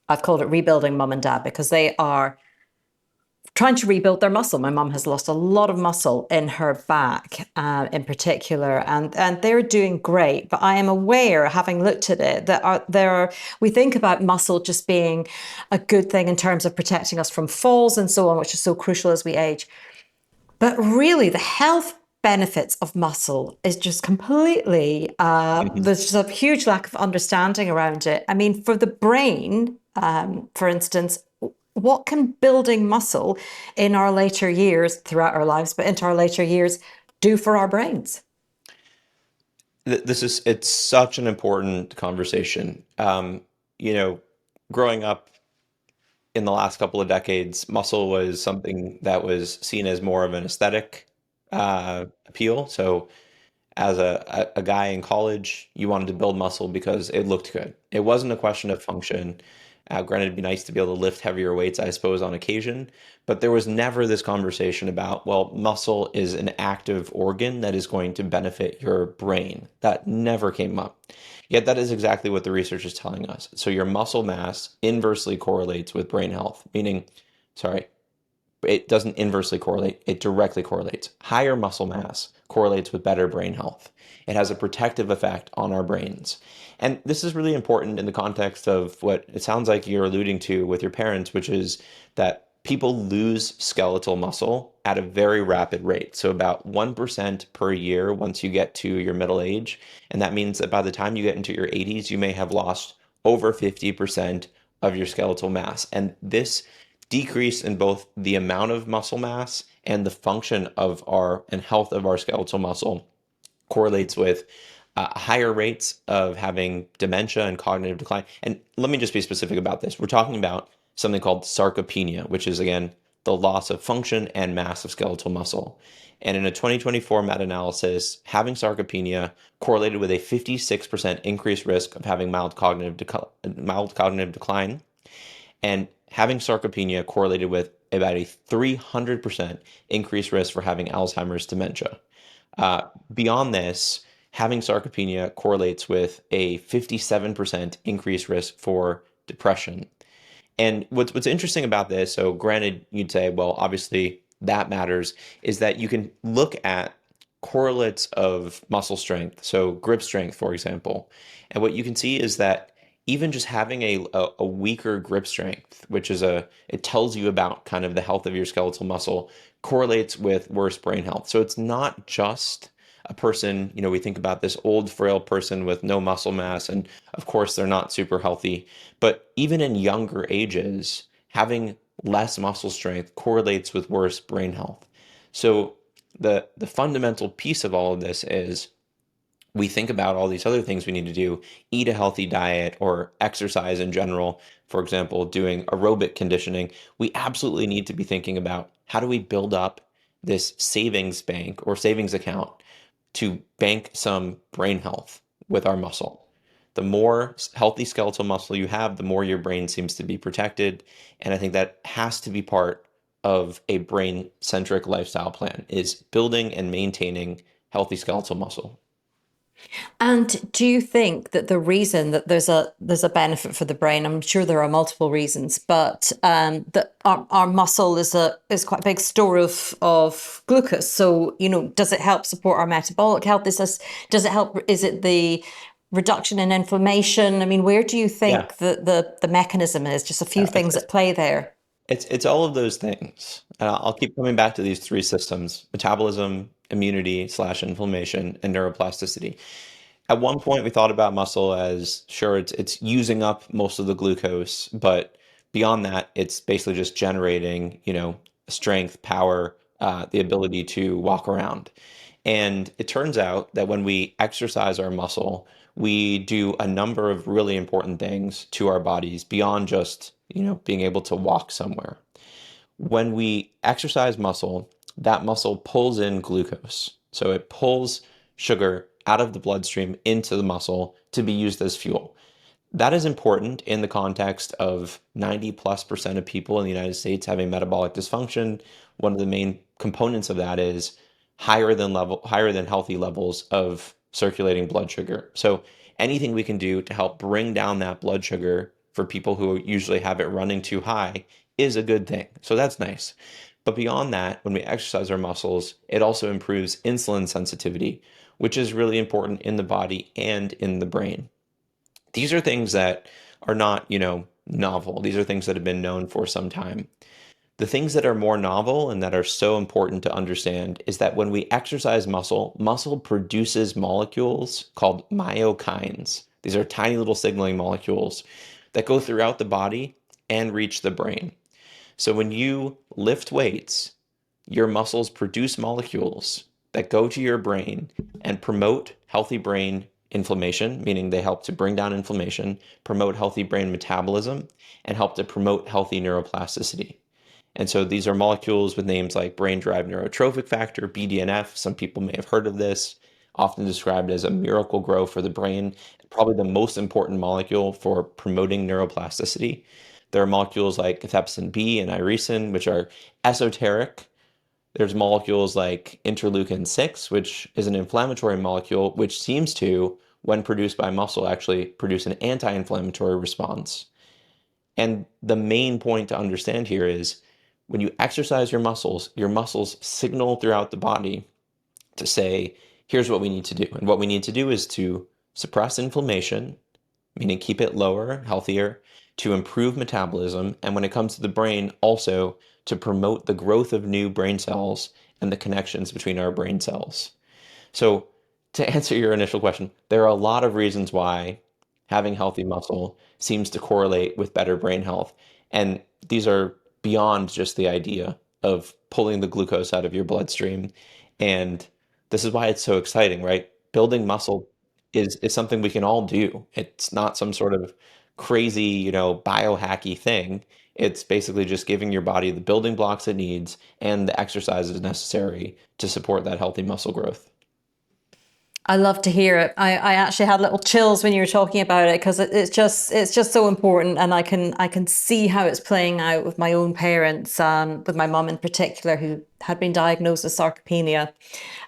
I've called it Rebuilding Mum and Dad because they are trying to rebuild their muscle. My mum has lost a lot of muscle in her back, in particular, and they're doing great. But I am aware, having looked at it, that we think about muscle just being a good thing in terms of protecting us from falls and so on, which is so crucial as we age. But really, the health benefits of muscle is just completely, Mhm. there's just a huge lack of understanding around it. I mean, for the brain, for instance, what can building muscle in our later years, throughout our lives, but into our later years, do for our brains? It's such an important conversation. You know, growing up in the last couple of decades, muscle was something that was seen as more of an aesthetic appeal. So as a guy in college, you wanted to build muscle because it looked good. It wasn't a question of function. Granted, it'd be nice to be able to lift heavier weights, I suppose, on occasion, but there was never this conversation about, well, muscle is an active organ that is going to benefit your brain. That never came up. Yet that is exactly what the research is telling us. So your muscle mass inversely correlates with brain health, meaning, sorry, it doesn't inversely correlate, it directly correlates. Higher muscle mass correlates with better brain health. It has a protective effect on our brains. And this is really important in the context of what it sounds like you're alluding to with your parents, which is that people lose skeletal muscle at a very rapid rate. So about 1% per year once you get to your middle age. And that means that by the time you get into your 80s, you may have lost over 50% of your skeletal mass. And this decrease in both the amount of muscle mass and the function of our and health of our skeletal muscle correlates with higher rates of having dementia and cognitive decline. And let me just be specific about this. We're talking about something called sarcopenia, which is, again, the loss of function and mass of skeletal muscle. And in a 2024 meta-analysis, having sarcopenia correlated with a 56% increased risk of having mild cognitive decline, and having sarcopenia correlated with about a 300% increased risk for having Alzheimer's dementia. Beyond this, having sarcopenia correlates with a 57% increased risk for depression. And what's interesting about this, so granted, you'd say, well, obviously that matters, is that you can look at correlates of muscle strength, so grip strength, for example. And what you can see is that even just having a weaker grip strength, which is it tells you about kind of the health of your skeletal muscle, correlates with worse brain health. So it's not just a person, we think about this old, frail person with no muscle mass, and of course they're not super healthy. But even in younger ages, having less muscle strength correlates with worse brain health. So the fundamental piece of all of this is we think about all these other things we need to do, eat a healthy diet or exercise in general, for example, doing aerobic conditioning. We absolutely need to be thinking about how do we build up this savings bank or savings account to bank some brain health with our muscle. The more healthy skeletal muscle you have, the more your brain seems to be protected. And I think that has to be part of a brain-centric lifestyle plan, is building and maintaining healthy skeletal muscle. And do you think that the reason that there's a benefit for the brain, I'm sure there are multiple reasons, but that our muscle is quite a big store of glucose. So, does it help support our metabolic health? Does it help? Is it the reduction in inflammation? I mean, where do you Yeah, think the mechanism is? Just a few yeah, things at play there. it's all of those things. And I'll keep coming back to these three systems: metabolism, immunity slash inflammation, and neuroplasticity. At one point, we thought about muscle as sure it's using up most of the glucose, but beyond that, it's basically just generating, strength, power, the ability to walk around. And it turns out that when we exercise our muscle, we do a number of really important things to our bodies beyond just, being able to walk somewhere. When we exercise muscle, that muscle pulls in glucose. So it pulls sugar out of the bloodstream into the muscle to be used as fuel. That is important in the context of 90+% of people in the United States having metabolic dysfunction. One of the main components of that is higher than healthy levels of circulating blood sugar. So anything we can do to help bring down that blood sugar for people who usually have it running too high is a good thing. So that's nice. But beyond that, when we exercise our muscles, it also improves insulin sensitivity, which is really important in the body and in the brain. These are things that are not, novel. These are things that have been known for some time. The things that are more novel and that are so important to understand is that when we exercise muscle, muscle produces molecules called myokines. These are tiny little signaling molecules that go throughout the body and reach the brain. So when you lift weights, your muscles produce molecules that go to your brain and promote healthy brain inflammation, meaning they help to bring down inflammation, promote healthy brain metabolism, and help to promote healthy neuroplasticity. And so these are molecules with names like brain-derived neurotrophic factor, BDNF. Some people may have heard of this, often described as a miracle grow for the brain, probably the most important molecule for promoting neuroplasticity. There are molecules like cathepsin B and irisin, which are esoteric. There's molecules like interleukin 6, which is an inflammatory molecule, which seems to, when produced by muscle, actually produce an anti-inflammatory response. And the main point to understand here is when you exercise your muscles signal throughout the body to say, here's what we need to do. And what we need to do is to suppress inflammation, meaning keep it lower, healthier, to improve metabolism, and when it comes to the brain, also to promote the growth of new brain cells and the connections between our brain cells. So, to answer your initial question, there are a lot of reasons why having healthy muscle seems to correlate with better brain health. And these are beyond just the idea of pulling the glucose out of your bloodstream. And this is why it's so exciting, right? Building muscle is something we can all do. It's not some sort of crazy, biohacky thing. It's basically just giving your body the building blocks it needs and the exercises necessary to support that healthy muscle growth. I love to hear it. I actually had little chills when you were talking about it because it's just so important, and I can see how it's playing out with my own parents, with my mum in particular, who had been diagnosed with sarcopenia.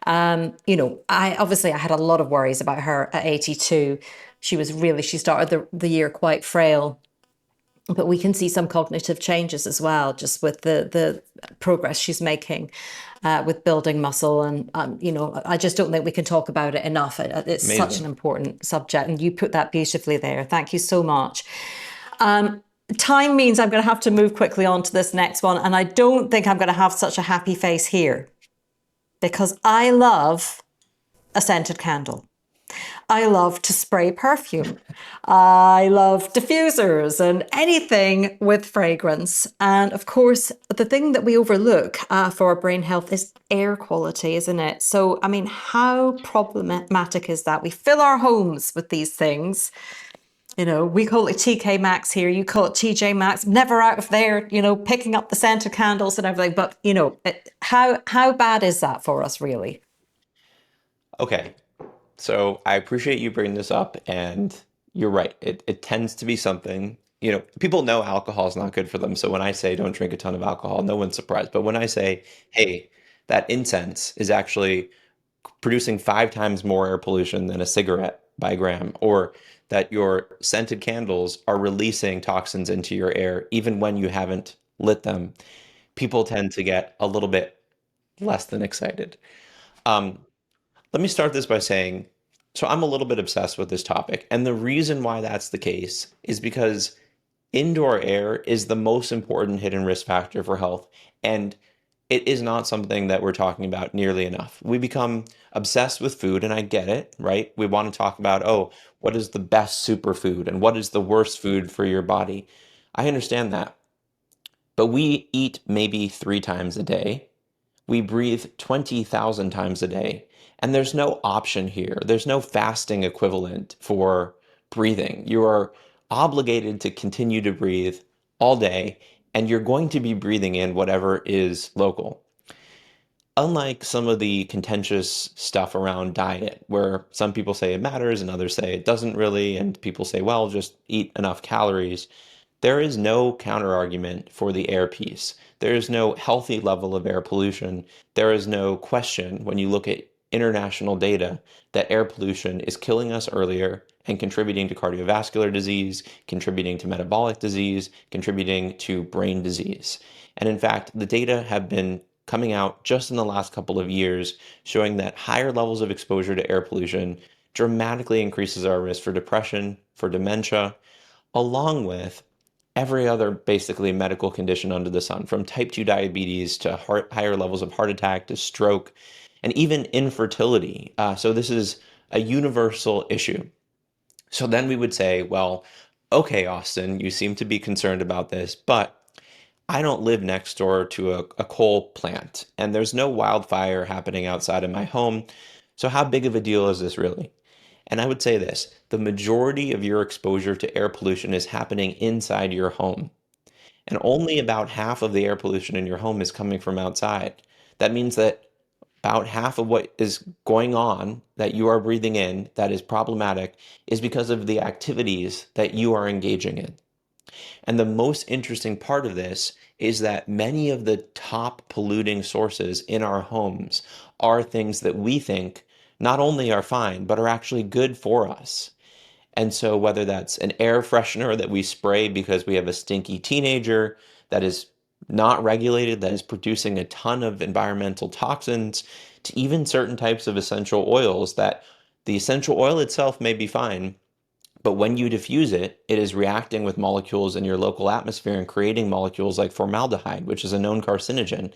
I had a lot of worries about her at 82. She started the year quite frail, but we can see some cognitive changes as well, just with the progress she's making with building muscle. And I just don't think we can talk about it enough. It's such Amazing. an important subject, and you put that beautifully there. Thank you so much. Time means I'm going to have to move quickly on to this next one, and I don't think I'm going to have such a happy face here because I love a scented candle. I love to spray perfume. I love diffusers and anything with fragrance. And of course, the thing that we overlook for our brain health is air quality, isn't it? So, I mean, how problematic is that? We fill our homes with these things. We call it TK Maxx here, you call it TJ Maxx, never out of there, picking up the scented candles and everything. But, how bad is that for us, really? Okay. So I appreciate you bringing this up, and you're right. It tends to be something, people know alcohol is not good for them. So when I say don't drink a ton of alcohol, no one's surprised. But when I say, hey, that incense is actually producing 5 times more air pollution than a cigarette by gram, or that your scented candles are releasing toxins into your air even when you haven't lit them, people tend to get a little bit less than excited. Um, Let me start this by saying, so I'm a little bit obsessed with this topic. And the reason why that's the case is because indoor air is the most important hidden risk factor for health. And it is not something that we're talking about nearly enough. We become obsessed with food, and I get it, right? We want to talk about, oh, what is the best superfood and what is the worst food for your body? I understand that. But we eat maybe 3 times a day. We breathe 20,000 times a day. And there's no option here. There's no fasting equivalent for breathing. You are obligated to continue to breathe all day, and you're going to be breathing in whatever is local. Unlike some of the contentious stuff around diet, where some people say it matters and others say it doesn't really, and people say, well, just eat enough calories, there is no counterargument for the air piece. There is no healthy level of air pollution. There is no question when you look at international data that air pollution is killing us earlier and contributing to cardiovascular disease, contributing to metabolic disease, contributing to brain disease. And in fact, the data have been coming out just in the last couple of years showing that higher levels of exposure to air pollution dramatically increases our risk for depression, for dementia, along with every other basically medical condition under the sun, from type 2 diabetes to higher levels of heart attack to stroke, and even infertility. So this is a universal issue. So then we would say, well, okay, Austin, you seem to be concerned about this, but I don't live next door to a coal plant, and there's no wildfire happening outside of my home. So how big of a deal is this really? And I would say this, the majority of your exposure to air pollution is happening inside your home. And only about half of the air pollution in your home is coming from outside. That means that about half of what is going on that you are breathing in that is problematic is because of the activities that you are engaging in. And the most interesting part of this is that many of the top polluting sources in our homes are things that we think not only are fine, but are actually good for us. And so, whether that's an air freshener that we spray because we have a stinky teenager that is not regulated, that is producing a ton of environmental toxins, to even certain types of essential oils that the essential oil itself may be fine, but when you diffuse it, it is reacting with molecules in your local atmosphere and creating molecules like formaldehyde, which is a known carcinogen.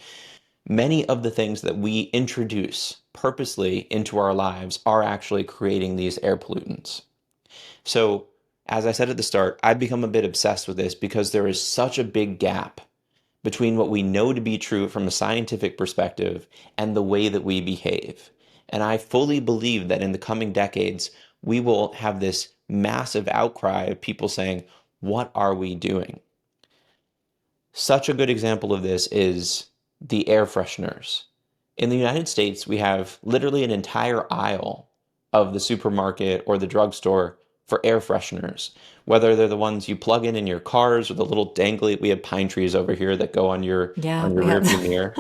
Many of the things that we introduce purposely into our lives are actually creating these air pollutants. So, as I said at the start, I've become a bit obsessed with this because there is such a big gap between what we know to be true from a scientific perspective and the way that we behave. And I fully believe that in the coming decades, we will have this massive outcry of people saying, what are we doing? Such a good example of this is the air fresheners. In the United States, we have literally an entire aisle of the supermarket or the drugstore for air fresheners, whether they're the ones you plug in your cars or the little dangly, we have pine trees over here that go Yeah, on your we have. rearview mirror,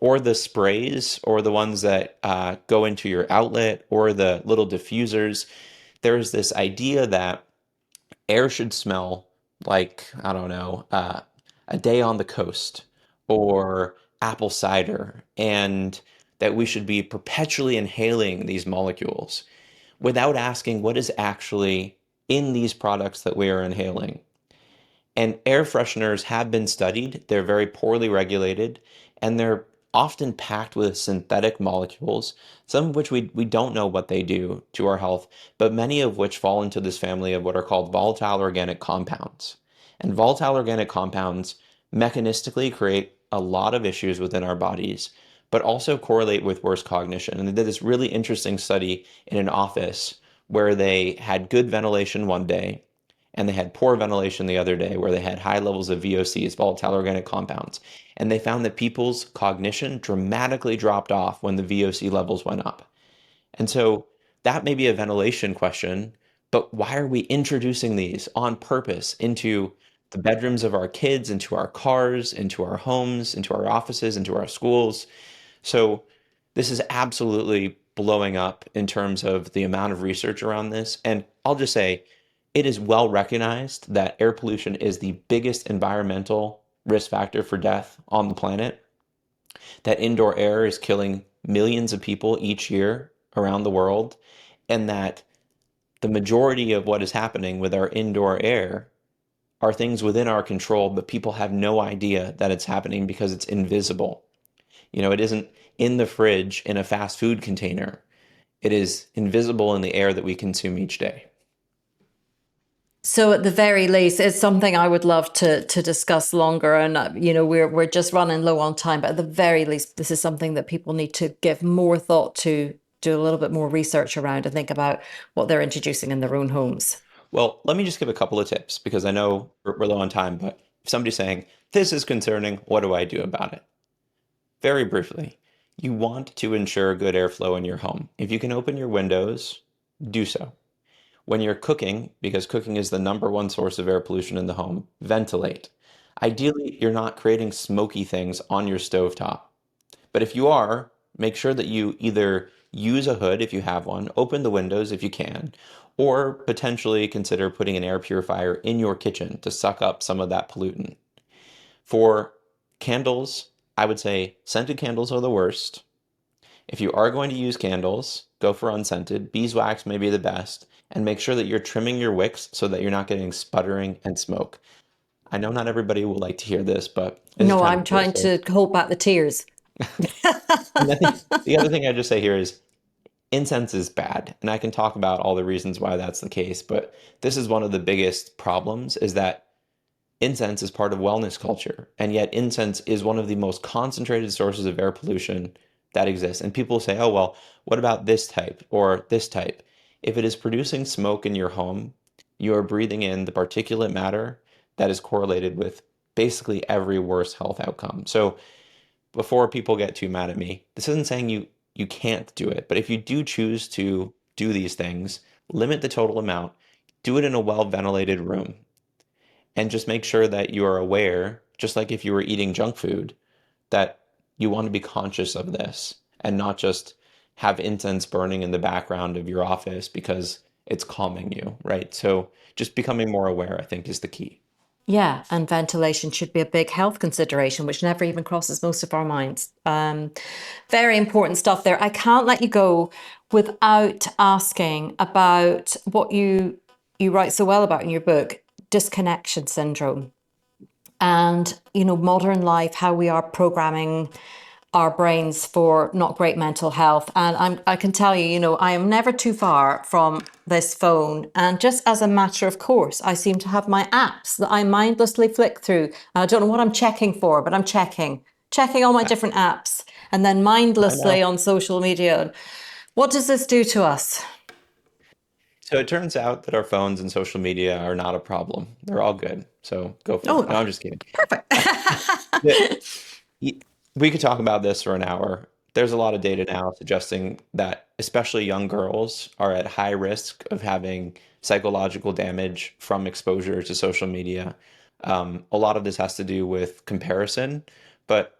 or the sprays or the ones that go into your outlet or the little diffusers. There's this idea that air should smell like, I don't know, a day on the coast or apple cider, and that we should be perpetually inhaling these molecules without asking what is actually in these products that we are inhaling. And air fresheners have been studied. They're very poorly regulated, and they're often packed with synthetic molecules, some of which we don't know what they do to our health, but many of which fall into this family of what are called volatile organic compounds. And volatile organic compounds mechanistically create a lot of issues within our bodies, but also correlate with worse cognition. And they did this really interesting study in an office where they had good ventilation one day and they had poor ventilation the other day where they had high levels of VOCs, volatile organic compounds. And they found that people's cognition dramatically dropped off when the VOC levels went up. And so that may be a ventilation question, but why are we introducing these on purpose into the bedrooms of our kids, into our cars, into our homes, into our offices, into our schools? So this is absolutely blowing up in terms of the amount of research around this. And I'll just say it is well recognized that air pollution is the biggest environmental risk factor for death on the planet, that indoor air is killing millions of people each year around the world, and that the majority of what is happening with our indoor air are things within our control, but people have no idea that it's happening because it's invisible. It isn't in the fridge in a fast food container. It is invisible in the air that we consume each day. So at the very least, it's something I would love to discuss longer, and we're just running low on time. But at the very least, this is something that people need to give more thought to, do a little bit more research around, and think about what they're introducing in their own homes. Well, let me just give a couple of tips because I know we're low on time, but if somebody's saying, this is concerning, what do I do about it? Very briefly, you want to ensure good airflow in your home. If you can open your windows, do so. When you're cooking, because cooking is the number one source of air pollution in the home, ventilate. Ideally, you're not creating smoky things on your stovetop. But if you are, make sure that you either use a hood if you have one, open the windows if you can, or potentially consider putting an air purifier in your kitchen to suck up some of that pollutant. For candles, I would say scented candles are the worst. If you are going to use candles, go for unscented. Beeswax may be the best. And make sure that you're trimming your wicks so that you're not getting sputtering and smoke. I know not everybody will like to hear this, but this is No, kind of I'm a trying personal. to hold back the tears. And I think the other thing I just say here is incense is bad. And I can talk about all the reasons why that's the case, but this is one of the biggest problems is that incense is part of wellness culture. And yet incense is one of the most concentrated sources of air pollution that exists. And people say, oh, well, what about this type or this type? If it is producing smoke in your home, you are breathing in the particulate matter that is correlated with basically every worse health outcome. So before people get too mad at me, this isn't saying you can't do it, but if you do choose to do these things, limit the total amount, do it in a well ventilated room, and just make sure that you are aware, just like if you were eating junk food, that you want to be conscious of this and not just have incense burning in the background of your office because it's calming you, right? So just becoming more aware, I think, is the key. Yeah, and ventilation should be a big health consideration, which never even crosses most of our minds. Very important stuff there. I can't let you go without asking about what you write so well about in your book, disconnection syndrome, and modern life, how we are programming our brains for not great mental health. And I can tell you, I am never too far from this phone. And just as a matter of course, I seem to have my apps that I mindlessly flick through. And I don't know what I'm checking for, but I'm checking all my different apps and then I know. mindlessly on social media. What does this do to us? So it turns out that our phones and social media are not a problem. They're all good. So go for it. No, Oh, I'm just kidding. perfect. The- y- we could talk about this for an hour. There's a lot of data now suggesting that especially young girls are at high risk of having psychological damage from exposure to social media. A lot of this has to do with comparison, but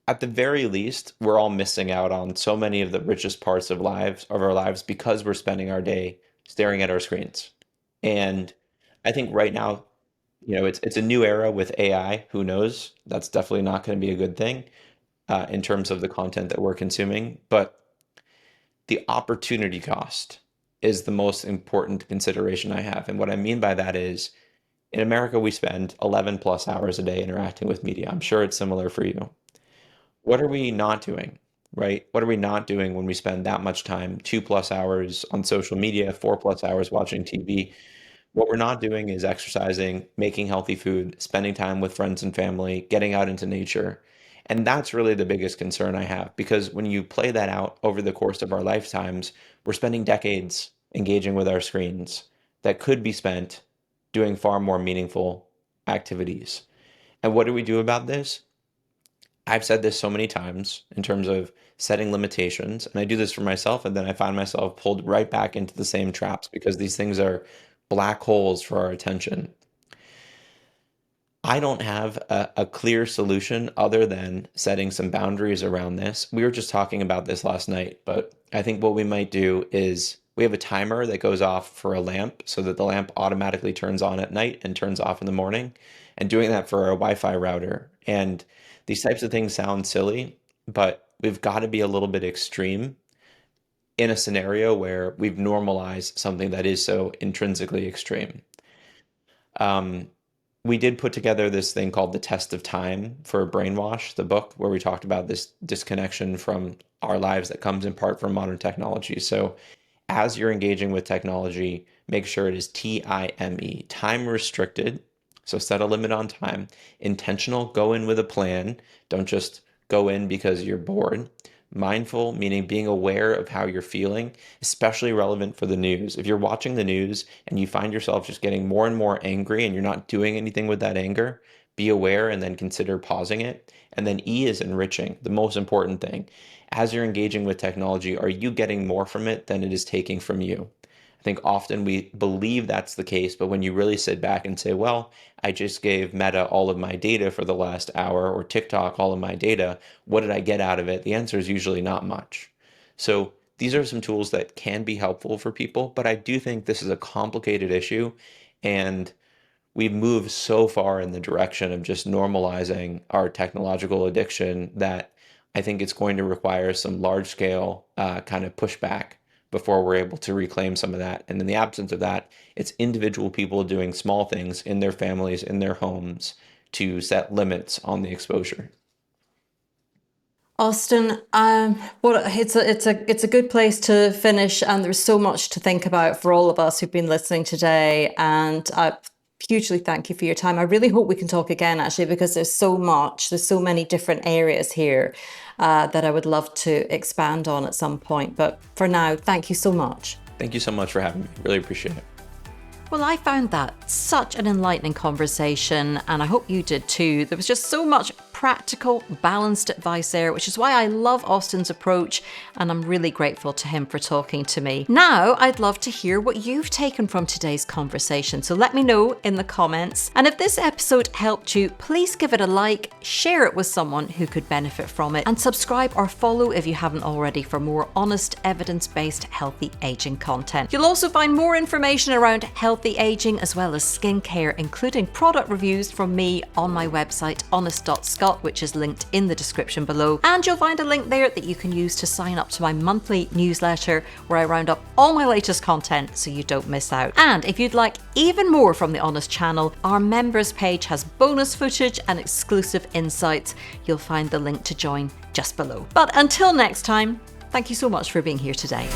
at the very least, we're all missing out on so many of the richest parts of our lives because we're spending our day staring at our screens. And I think right now, it's a new era with AI. Who knows? That's definitely not going to be a good thing in terms of the content that we're consuming. But the opportunity cost is the most important consideration I have. And what I mean by that is in America, we spend 11 plus hours a day interacting with media. I'm sure it's similar for you. What are we not doing, right? What are we not doing when we spend that much time, 2 plus hours on social media, 4 plus hours watching TV? What we're not doing is exercising, making healthy food, spending time with friends and family, getting out into nature. And that's really the biggest concern I have because when you play that out over the course of our lifetimes, we're spending decades engaging with our screens that could be spent doing far more meaningful activities. And what do we do about this? I've said this so many times in terms of setting limitations, and I do this for myself, and then I find myself pulled right back into the same traps because these things are black holes for our attention. I don't have a clear solution other than setting some boundaries around this. We were just talking about this last night, but I think what we might do is we have a timer that goes off for a lamp so that the lamp automatically turns on at night and turns off in the morning, and doing that for our Wi-Fi router. And these types of things sound silly, but we've got to be a little bit extreme in a scenario where we've normalized something that is so intrinsically extreme. Um, we did put together this thing called the test of time for brainwash, the book where we talked about this disconnection from our lives that comes in part from modern technology. So as you're engaging with technology, make sure it is TIME, time restricted. So set a limit on time. Intentional, go in with a plan. Don't just go in because you're bored. Mindful, meaning being aware of how you're feeling, especially relevant for the news. If you're watching the news and you find yourself just getting more and more angry and you're not doing anything with that anger, be aware and then consider pausing it. And then E is enriching, the most important thing. As you're engaging with technology, are you getting more from it than it is taking from you? I think often we believe that's the case, but when you really sit back and say, well, I just gave Meta all of my data for the last hour or TikTok all of my data, what did I get out of it? The answer is usually not much. So these are some tools that can be helpful for people, but I do think this is a complicated issue and we've moved so far in the direction of just normalizing our technological addiction that I think it's going to require some large scale kind of pushback before we're able to reclaim some of that. And in the absence of that, it's individual people doing small things in their families, in their homes to set limits on the exposure. Austin, what it's a good place to finish, and there's so much to think about for all of us who've been listening today. And I hugely thank you for your time. I really hope we can talk again, actually, because there's so many different areas here that I would love to expand on at some point. But for now, thank you so much. Thank you so much for having me. Really appreciate it. Well, I found that such an enlightening conversation, and I hope you did too. There was just so much practical, balanced advice there, which is why I love Austin's approach, and I'm really grateful to him for talking to me. Now, I'd love to hear what you've taken from today's conversation, so let me know in the comments. And if this episode helped you, please give it a like, share it with someone who could benefit from it, and subscribe or follow if you haven't already for more honest, evidence-based healthy aging content. You'll also find more information around healthy aging as well as skincare, including product reviews from me on my website honest.scot. snapshot, which is linked in the description below. And you'll find a link there that you can use to sign up to my monthly newsletter, where I round up all my latest content so you don't miss out. And if you'd like even more from the Honest channel, our members page has bonus footage and exclusive insights. You'll find the link to join just below. But until next time, thank you so much for being here today.